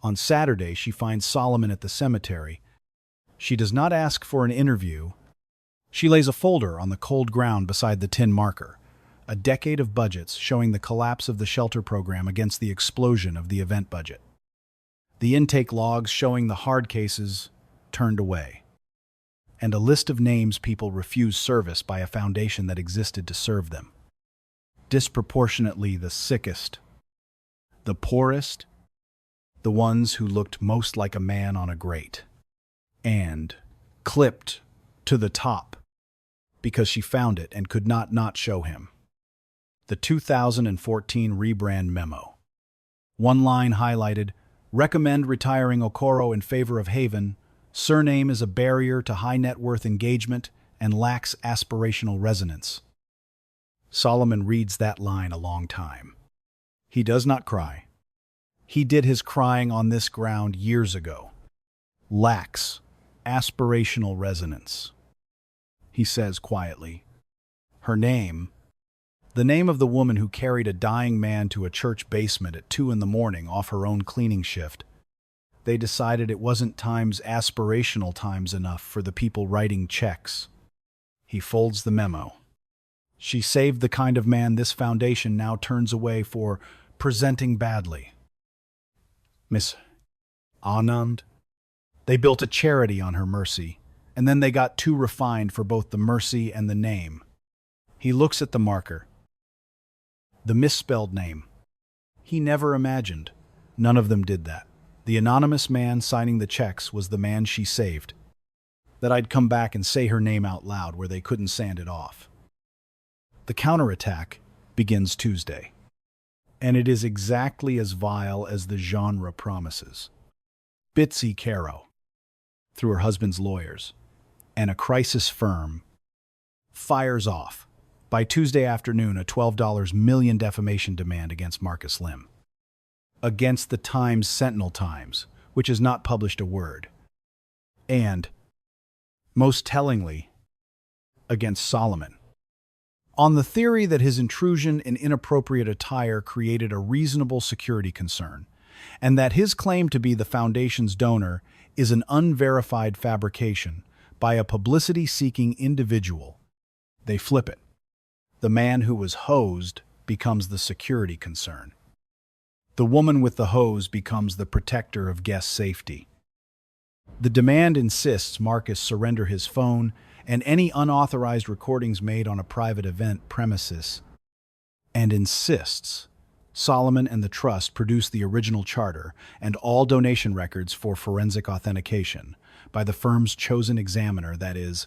[SPEAKER 3] On Saturday, she finds Solomon at the cemetery. She does not ask for an interview. She lays a folder on the cold ground beside the tin marker, a decade of budgets showing the collapse of the shelter program against the explosion of the event budget. The intake logs showing the hard cases turned away, and a list of names people refused service by a foundation that existed to serve them. Disproportionately the sickest, the poorest, the ones who looked most like a man on a grate, and clipped to the top because she found it and could not show him. The 2014 rebrand memo. One line highlighted, recommend retiring Okoro in favor of Haven. Surname is a barrier to high net worth engagement and lacks aspirational resonance. Solomon reads that line a long time. He does not cry. He did his crying on this ground years ago. Lacks aspirational resonance. He says quietly, her name, the name of the woman who carried a dying man to a church basement at 2 a.m. off her own cleaning shift. They decided it wasn't Times aspirational times enough for the people writing checks. He folds the memo. She saved the kind of man this foundation now turns away for presenting badly. Miss Anand? They built a charity on her mercy, and then they got too refined for both the mercy and the name. He looks at the marker. The misspelled name. He never imagined. None of them did that. The anonymous man signing the checks was the man she saved. That I'd come back and say her name out loud where they couldn't sand it off. The counterattack begins Tuesday, and it is exactly as vile as the genre promises. Bitsy Caro, through her husband's lawyers, and a crisis firm, fires off, by Tuesday afternoon, a $12 million defamation demand against Marcus Lim. Against the Times Sentinel Times, which has not published a word. And, most tellingly, against Solomon. On the theory that his intrusion in inappropriate attire created a reasonable security concern, and that his claim to be the foundation's donor is an unverified fabrication by a publicity-seeking individual, they flip it. The man who was hosed becomes the security concern. The woman with the hose becomes the protector of guest safety. The demand insists Marcus surrender his phone and any unauthorized recordings made on a private event premises, and insists Solomon and the Trust produce the original charter and all donation records for forensic authentication by the firm's chosen examiner, that is,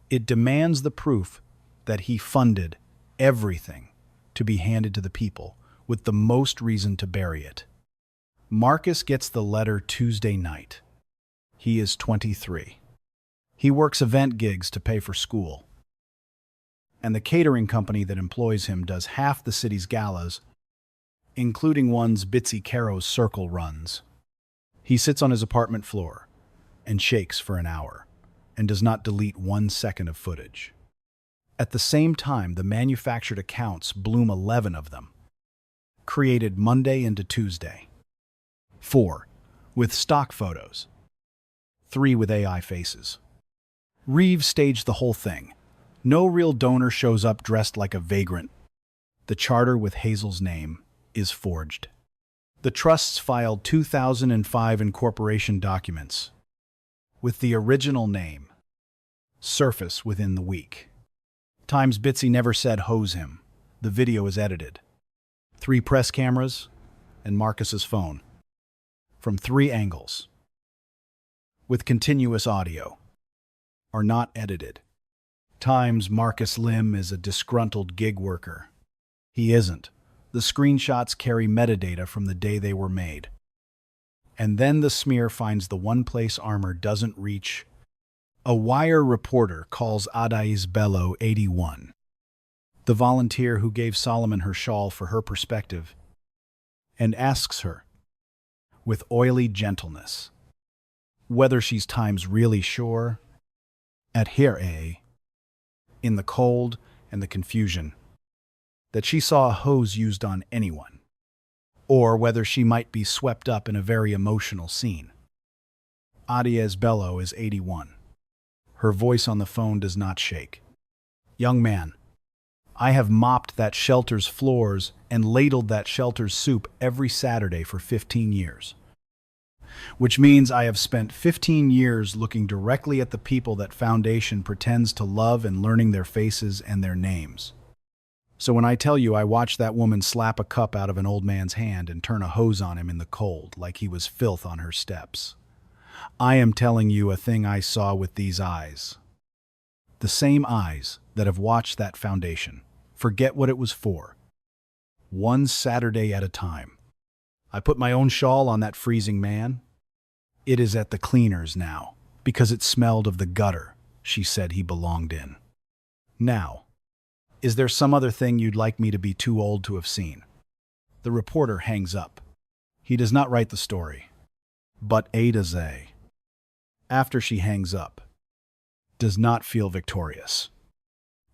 [SPEAKER 3] it demands the proof that he funded everything to be handed to the people, with the most reason to bury it. Marcus gets the letter Tuesday night. He is 23. He works event gigs to pay for school. And the catering company that employs him does half the city's galas, including ones Bitsy Caro's circle runs. He sits on his apartment floor and shakes for an hour and does not delete 1 second of footage. At the same time, the manufactured accounts bloom 11 of them, created Monday into Tuesday. 4 with stock photos, 3 with AI faces. Reeves staged the whole thing. No real donor shows up dressed like a vagrant. The charter with Hazel's name is forged. The trusts filed 2005 incorporation documents with the original name surface within the week. Times Bitsy never said hose him. The video is edited. 3 press cameras and Marcus's phone from 3 angles with continuous audio are not edited. Times Marcus Lim is a disgruntled gig worker. He isn't. The screenshots carry metadata from the day they were made. And then the smear finds the one place armor doesn't reach. A Wire reporter calls Adais Bello 81, the volunteer who gave Solomon her shawl for her perspective, and asks her, with oily gentleness, whether she's times really sure, at here in the cold and the confusion, that she saw a hose used on anyone, or whether she might be swept up in a very emotional scene. Adais Bello is 81. Her voice on the phone does not shake. Young man, I have mopped that shelter's floors and ladled that shelter's soup every Saturday for 15 years. Which means I have spent 15 years looking directly at the people that Foundation pretends to love and learning their faces and their names. So when I tell you I watched that woman slap a cup out of an old man's hand and turn a hose on him in the cold like he was filth on her steps, I am telling you a thing I saw with these eyes. The same eyes that have watched that Foundation forget what it was for. One Saturday at a time. I put my own shawl on that freezing man. It is at the cleaners now, because it smelled of the gutter she said he belonged in. Now, is there some other thing you'd like me to be too old to have seen? The reporter hangs up. He does not write the story, but A to Z, after she hangs up, does not feel victorious.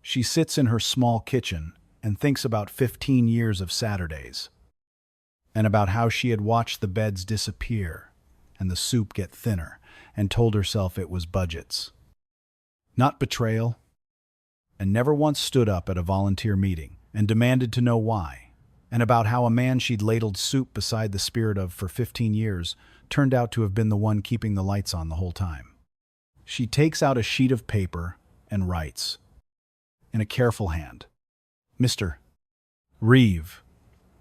[SPEAKER 3] She sits in her small kitchen and thinks about 15 years of Saturdays, and about how she had watched the beds disappear and the soup get thinner, and told herself it was budgets, not betrayal, and never once stood up at a volunteer meeting and demanded to know why, and about how a man she'd ladled soup beside the spirit of for 15 years turned out to have been the one keeping the lights on the whole time. She takes out a sheet of paper and writes, in a careful hand, Mr. Reeve,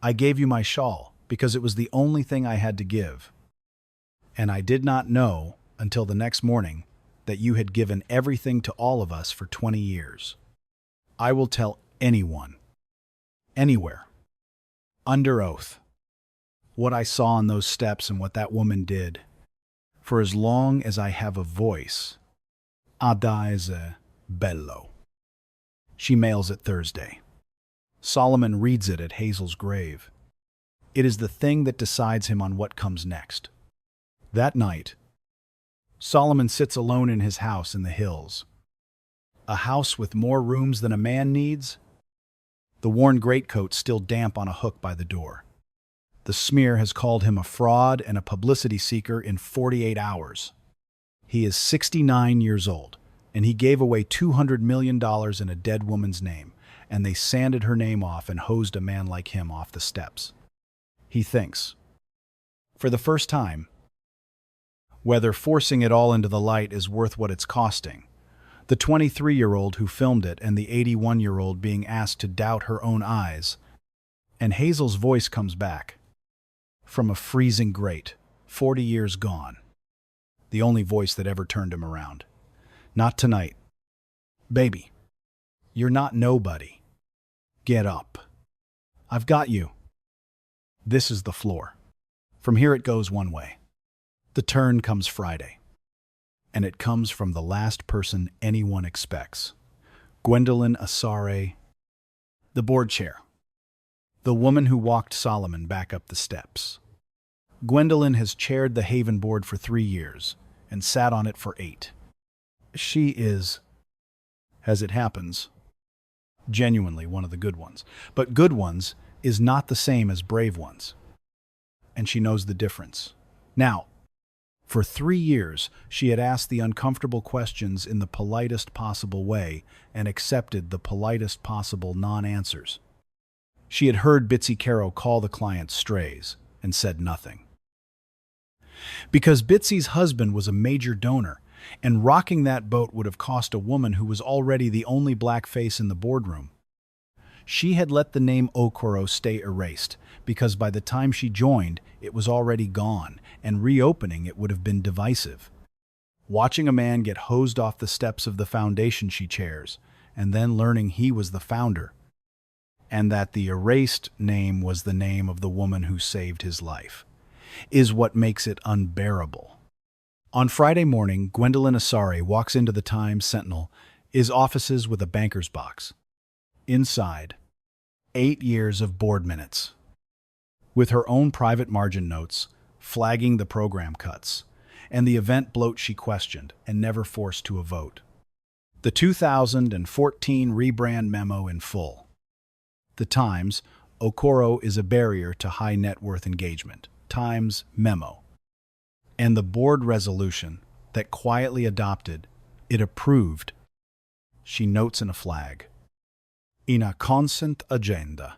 [SPEAKER 3] I gave you my shawl because it was the only thing I had to give. And I did not know until the next morning that you had given everything to all of us for 20 years. I will tell anyone, anywhere, under oath, what I saw on those steps and what that woman did, for as long as I have a voice. Adais Bello. She mails it Thursday. Solomon reads it at Hazel's grave. It is the thing that decides him on what comes next. That night, Solomon sits alone in his house in the hills. A house with more rooms than a man needs? The worn greatcoat still damp on a hook by the door. The smear has called him a fraud and a publicity seeker in 48 hours. He is 69 years old, and he gave away $200 million in a dead woman's name, and they sanded her name off and hosed a man like him off the steps. He thinks, for the first time, whether forcing it all into the light is worth what it's costing. The 23-year-old who filmed it and the 81-year-old being asked to doubt her own eyes. And Hazel's voice comes back. From a freezing grate, 40 years gone. The only voice that ever turned him around. Not tonight. Baby, you're not nobody. Get up. I've got you. This is the floor. From here it goes one way. The turn comes Friday, and it comes from the last person anyone expects. Gwendolyn Asare, the board chair, the woman who walked Solomon back up the steps. Gwendolyn has chaired the Haven board for 3 years and sat on it for 8. She is, as it happens, genuinely one of the good ones. But good ones is not the same as brave ones. And she knows the difference. Now, for 3 years, she had asked the uncomfortable questions in the politest possible way and accepted the politest possible non-answers. She had heard Bitsy Caro call the clients strays and said nothing. Because Bitsy's husband was a major donor, and rocking that boat would have cost a woman who was already the only black face in the boardroom. She had let the name Okoro stay erased, because by the time she joined, it was already gone, and reopening it would have been divisive. Watching a man get hosed off the steps of the foundation she chairs, and then learning he was the founder, and that the erased name was the name of the woman who saved his life, is what makes it unbearable. On Friday morning, Gwendolyn Asare walks into the Times-Sentinel, offices with a banker's box. Inside, 8 years of board minutes. With her own private margin notes, flagging the program cuts, and the event bloat she questioned and never forced to a vote. The 2014 rebrand memo in full. The Times, Okoro is a barrier to high net worth engagement. Times memo. And the board resolution that quietly adopted, it approved, she notes in a flag, in a consent agenda,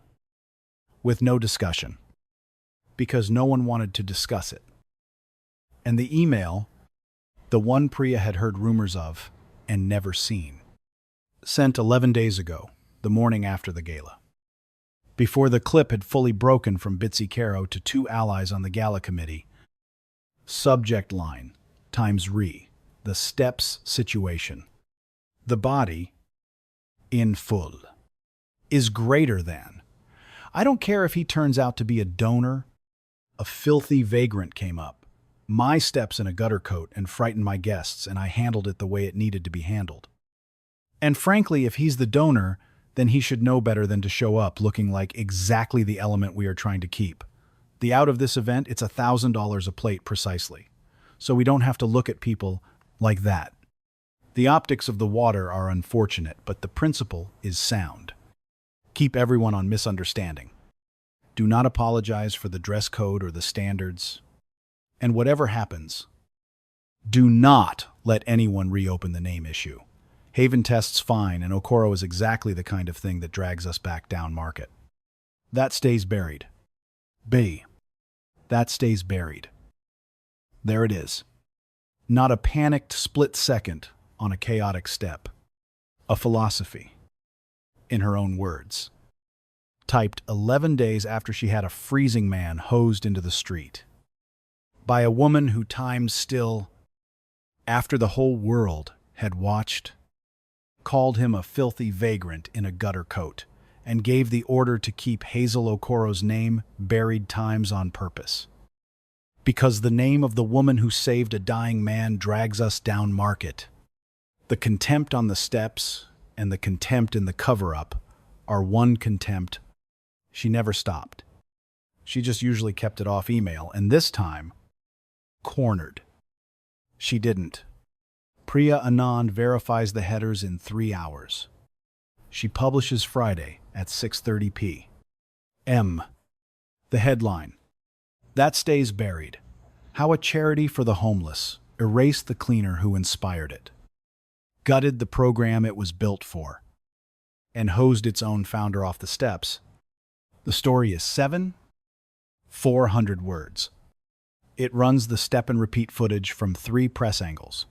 [SPEAKER 3] with no discussion, because no one wanted to discuss it. And the email, the one Priya had heard rumors of and never seen, sent 11 days ago, the morning after the gala. Before the clip had fully broken from Bitsy Caro to 2 allies on the Gala committee. Subject line, times the steps situation. The body, in full, is greater than. I don't care if he turns out to be a donor. A filthy vagrant came up. My steps in a gutter coat and frightened my guests, and I handled it the way it needed to be handled. And frankly, if he's the donor, then he should know better than to show up looking like exactly the element we are trying to keep. The out of this event, it's $1,000 a plate precisely. So we don't have to look at people like that. The optics of the water are unfortunate, but the principle is sound. Keep everyone on misunderstanding. Do not apologize for the dress code or the standards. And whatever happens, do not let anyone reopen the name issue. Haven tests fine, and Okoro is exactly the kind of thing that drags us back down market. That stays buried. That stays buried. There it is. Not a panicked split second on a chaotic step. A philosophy. In her own words. Typed 11 days after she had a freezing man hosed into the street. By a woman who timed still, after the whole world had watched, called him a filthy vagrant in a gutter coat, and gave the order to keep Hazel Okoro's name buried times on purpose. Because the name of the woman who saved a dying man drags us down market. The contempt on the steps and the contempt in the cover-up are one contempt. She never stopped. She just usually kept it off email, and this time, cornered. She didn't. Priya Anand verifies the headers in 3 hours. She publishes Friday at 6:30 p.m. The headline. That stays buried. How a charity for the homeless erased the cleaner who inspired it. Gutted the program it was built for. And hosed its own founder off the steps. The story is 400 words. It runs the step and repeat footage from 3 press angles.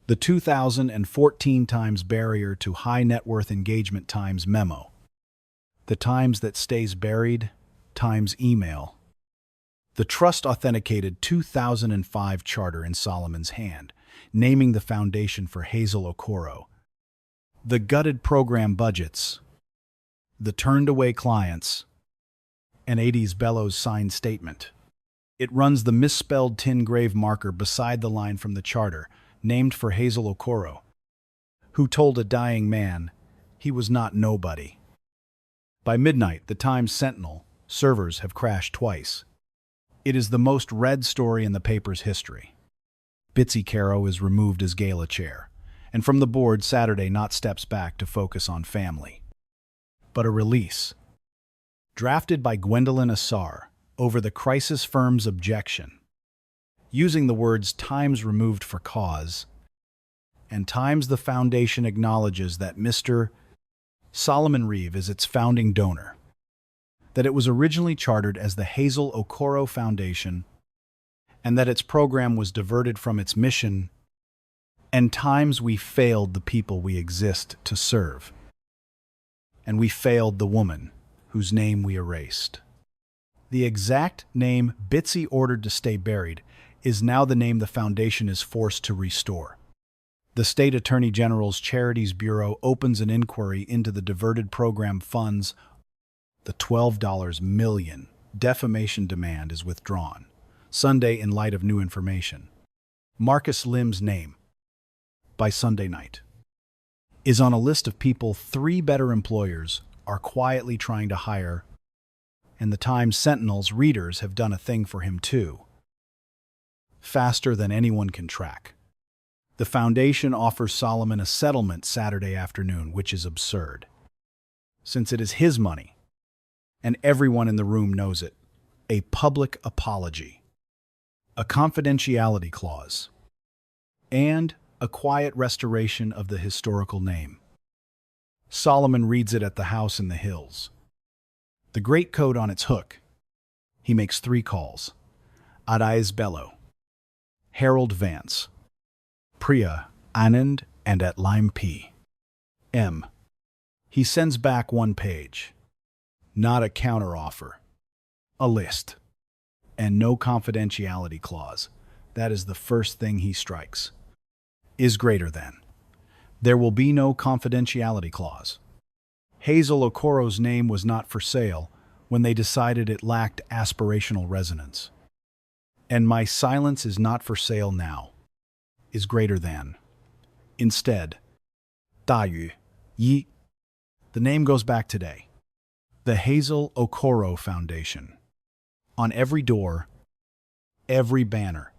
[SPEAKER 3] The 2014 Times barrier to high net worth engagement Times memo. The Times that stays buried, Times email. The trust-authenticated 2005 charter in Solomon's hand, naming the foundation for Hazel Okoro. The gutted program budgets. The turned-away clients. And 80s Bellows signed statement. It runs the misspelled tin grave marker beside the line from the charter, named for Hazel Okoro, who told a dying man he was not nobody. By midnight, the Times-Sentinel servers have crashed twice. It is the most read story in the paper's history. Bitsy Caro is removed as Gala chair, and from the board Saturday not steps back to focus on family. But a release, drafted by Gwendolyn Assar, over the crisis firm's objection, using the words "times removed for cause" and "times the foundation acknowledges that Mr. Solomon Reeve is its founding donor, that it was originally chartered as the Hazel Okoro Foundation, and that its program was diverted from its mission, and times we failed the people we exist to serve, and we failed the woman whose name we erased." The exact name Bitsy ordered to stay buried is now the name the foundation is forced to restore. The State Attorney General's Charities Bureau opens an inquiry into the diverted program funds. The $12 million defamation demand is withdrawn. Sunday, in light of new information. Marcus Lim's name, by Sunday night, is on a list of people 3 better employers are quietly trying to hire, and the Times Sentinel's readers have done a thing for him too. Faster than anyone can track. The foundation offers Solomon a settlement Saturday afternoon, which is absurd, since it is his money, and everyone in the room knows it. A public apology, a confidentiality clause, and a quiet restoration of the historical name. Solomon reads it at the house in the hills. The greatcoat on its hook. He makes 3 calls. Adais Bello, Harold Vance, Priya Anand, and at Lime P.M. He sends back 1 page. Not a counteroffer. A list. And no confidentiality clause. That is the first thing he strikes. Is greater than. There will be no confidentiality clause. Hazel Okoro's name was not for sale when they decided it lacked aspirational resonance. And my silence is not for sale now. Is greater than. Instead, 大于一. The name goes back today. The Hazel Okoro Foundation. On every door, every banner,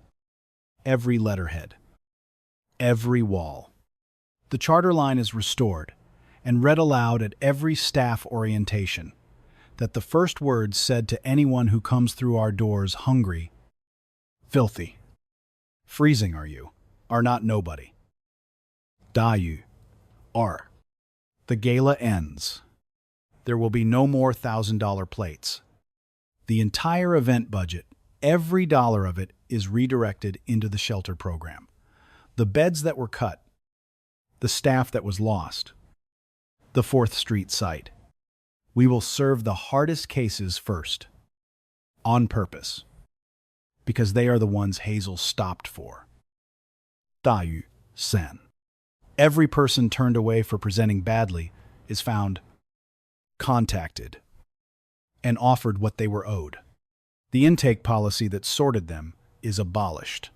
[SPEAKER 3] every letterhead, every wall. The charter line is restored and read aloud at every staff orientation, that the first words said to anyone who comes through our doors hungry, filthy, freezing are you, are not nobody. Da you are. The gala ends. There will be no more $1,000 plates. The entire event budget, every dollar of it, is redirected into the shelter program. The beds that were cut, the staff that was lost, the 4th Street site. We will serve the hardest cases first, on purpose, because they are the ones Hazel stopped for. 大于sen. Every person turned away for presenting badly is found, contacted, and offered what they were owed. The intake policy that sorted them is abolished.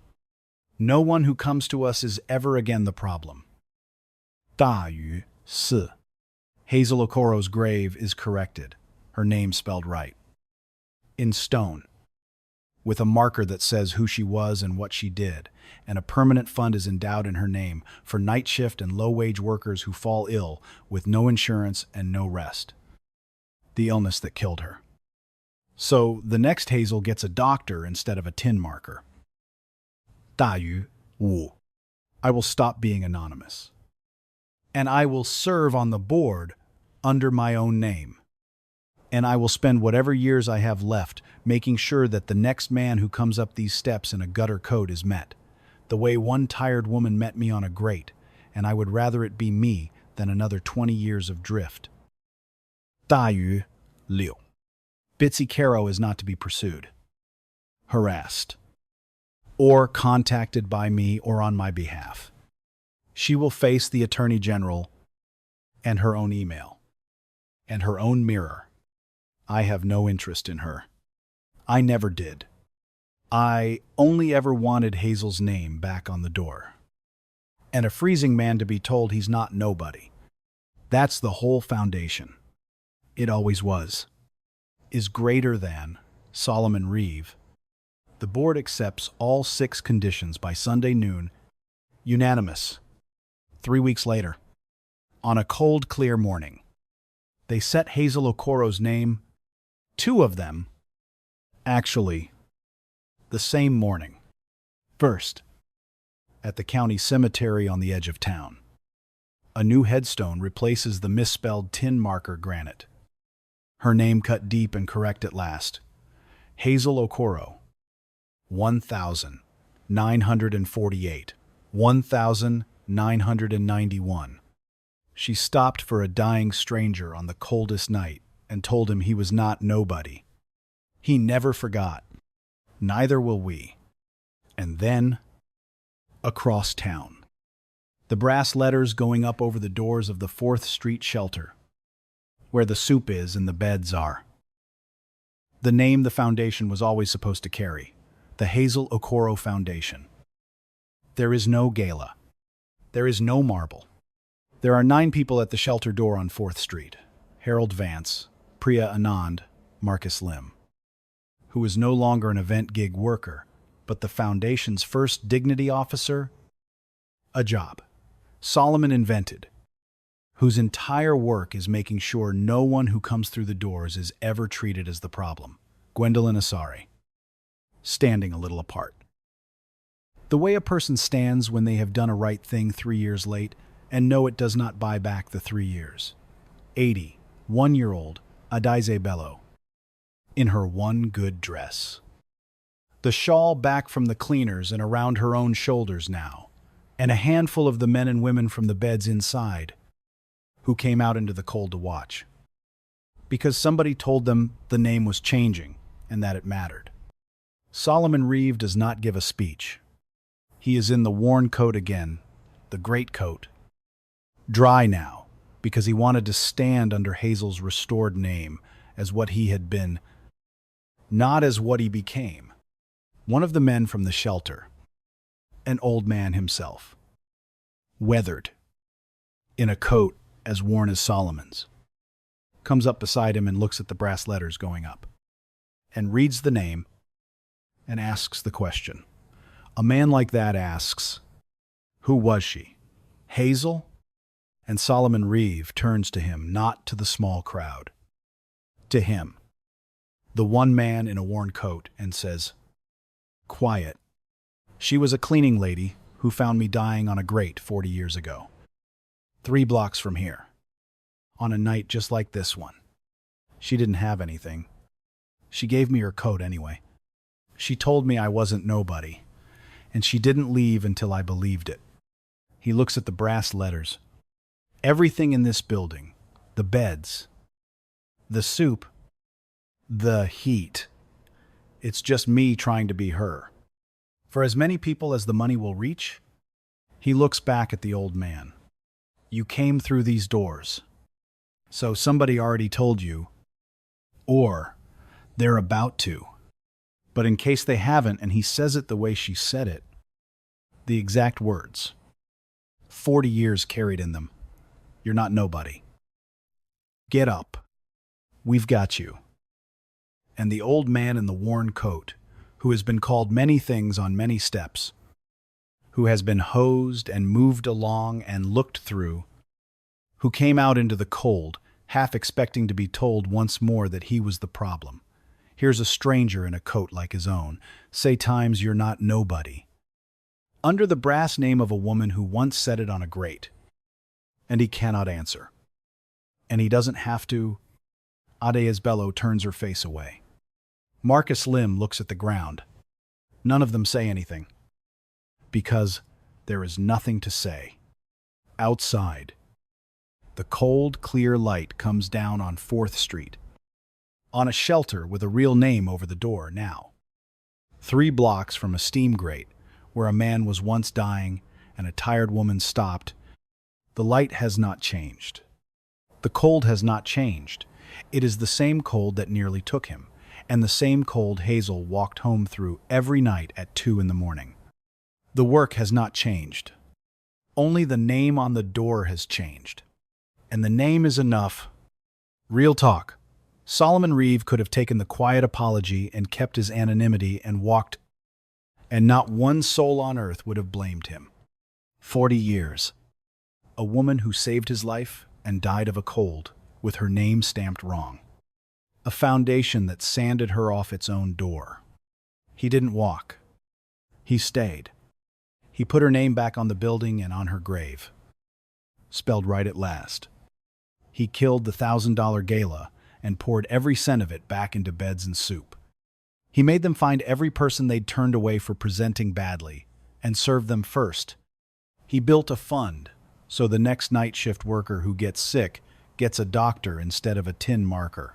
[SPEAKER 3] No one who comes to us is ever again the problem. 大于是. Hazel Okoro's grave is corrected, her name spelled right. In stone, with a marker that says who she was and what she did, and a permanent fund is endowed in her name for night shift and low-wage workers who fall ill with no insurance and no rest. The illness that killed her. So the next Hazel gets a doctor instead of a tin marker. 大于五. I will stop being anonymous. And I will serve on the board under my own name. And I will spend whatever years I have left making sure that the next man who comes up these steps in a gutter coat is met, the way one tired woman met me on a grate, and I would rather it be me than another 20 years of drift. 大于六. Bitsy Caro is not to be pursued, harassed, or contacted by me or on my behalf. She will face the Attorney General and her own email, and her own mirror. I have no interest in her. I never did. I only ever wanted Hazel's name back on the door. And a freezing man to be told he's not nobody. That's the whole foundation. It always was. Is greater than Solomon Reeve, The board accepts all 6 conditions by Sunday noon. Unanimous. 3 weeks later, on a cold, clear morning, they set Hazel Okoro's name, 2 of them, actually, the same morning. First, at the county cemetery on the edge of town. A new headstone replaces the misspelled tin marker granite. Her name cut deep and correct at last. Hazel Okoro. 1,948. 1,991. She stopped for a dying stranger on the coldest night and told him he was not nobody. He never forgot. Neither will we. And then, across town. The brass letters going up over the doors of the 4th Street shelter, where the soup is and the beds are. The name the foundation was always supposed to carry, the Hazel Okoro Foundation. There is no Gala. There is no marble. There are 9 people at the shelter door on 4th Street. Harold Vance, Priya Anand, Marcus Lim, who is no longer an event gig worker, but the foundation's first dignity officer, a job Solomon invented, whose entire work is making sure no one who comes through the doors is ever treated as the problem. Gwendolyn Asari, standing a little apart. The way a person stands when they have done a right thing 3 years late and know it does not buy back the 3 years. 80, 1-year-old Adize Bello, in her one good dress. The shawl back from the cleaners and around her own shoulders now, and a handful of the men and women from the beds inside, who came out into the cold to watch. Because somebody told them the name was changing and that it mattered. Solomon Reeve does not give a speech. He is in the worn coat again, the great coat. Dry now, because he wanted to stand under Hazel's restored name as what he had been, not as what he became. One of the men from the shelter, an old man himself, weathered, in a coat as worn as Solomon's, comes up beside him and looks at the brass letters going up, and reads the name, and asks the question. A man like that asks, who was she? Hazel? And Solomon Reeve turns to him, not to the small crowd. To him, the one man in a worn coat, and says, quiet. She was a cleaning lady who found me dying on a grate 40 years ago. 3 blocks from here. On a night just like this one. She didn't have anything. She gave me her coat anyway. She told me I wasn't nobody, and she didn't leave until I believed it. He looks at the brass letters. Everything in this building, the beds, the soup, the heat. It's just me trying to be her. For as many people as the money will reach, he looks back at the old man. You came through these doors. So somebody already told you, or they're about to. But in case they haven't, and he says it the way she said it, the exact words, 40 years carried in them. You're not nobody. Get up. We've got you. And the old man in the worn coat, who has been called many things on many steps, who has been hosed and moved along and looked through, who came out into the cold, half expecting to be told once more that he was the problem. Here's a stranger in a coat like his own, say times you're not nobody. Under the brass name of a woman who once said it on a grate. And he cannot answer. And he doesn't have to. Ade Bello turns her face away. Marcus Lim looks at the ground. None of them say anything. Because there is nothing to say. Outside, the cold, clear light comes down on 4th Street. On a shelter with a real name over the door now. 3 blocks from a steam grate, where a man was once dying and a tired woman stopped. The light has not changed. The cold has not changed. It is the same cold that nearly took him, and the same cold Hazel walked home through every night at 2 a.m. The work has not changed. Only the name on the door has changed. And the name is enough. Real talk. Solomon Reeve could have taken the quiet apology and kept his anonymity and walked and not one soul on earth would have blamed him. 40 years. A woman who saved his life and died of a cold, with her name stamped wrong. A foundation that sanded her off its own door. He didn't walk. He stayed. He put her name back on the building and on her grave. Spelled right at last. He killed the $1,000 Gala and poured every cent of it back into beds and soup. He made them find every person they'd turned away for presenting badly and served them first. He built a fund so the next night shift worker who gets sick gets a doctor instead of a tin marker.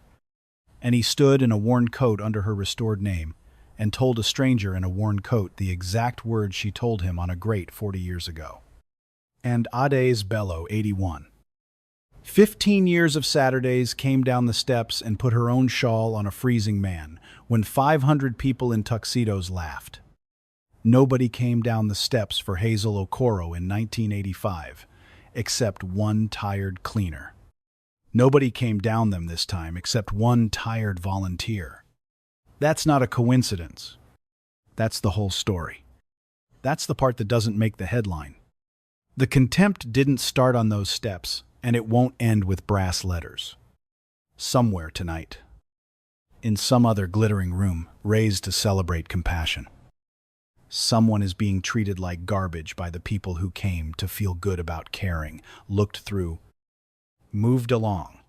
[SPEAKER 3] And he stood in a worn coat under her restored name and told a stranger in a worn coat the exact words she told him on a grate 40 years ago. And Ades Bello, 81. 15 years of Saturdays came down the steps and put her own shawl on a freezing man when 500 people in tuxedos laughed. Nobody came down the steps for Hazel Okoro in 1985, except one tired cleaner. Nobody came down them this time except one tired volunteer. That's not a coincidence. That's the whole story. That's the part that doesn't make the headline. The contempt didn't start on those steps, and it won't end with brass letters. Somewhere tonight, in some other glittering room, raised to celebrate compassion, someone is being treated like garbage by the people who came to feel good about caring, looked through, moved along,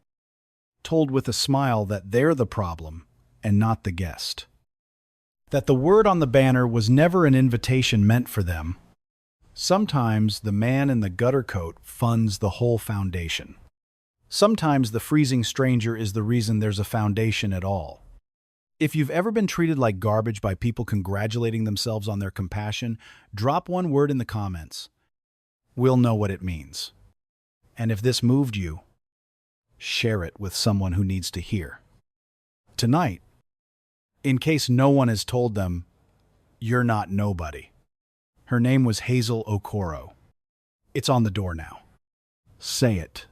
[SPEAKER 3] told with a smile that they're the problem and not the guest. That the word on the banner was never an invitation meant for them. Sometimes the man in the gutter coat funds the whole foundation. Sometimes the freezing stranger is the reason there's a foundation at all. If you've ever been treated like garbage by people congratulating themselves on their compassion, drop one word in the comments. We'll know what it means. And if this moved you, share it with someone who needs to hear. Tonight, in case no one has told them, you're not nobody. Her name was Hazel Okoro. It's on the door now. Say it.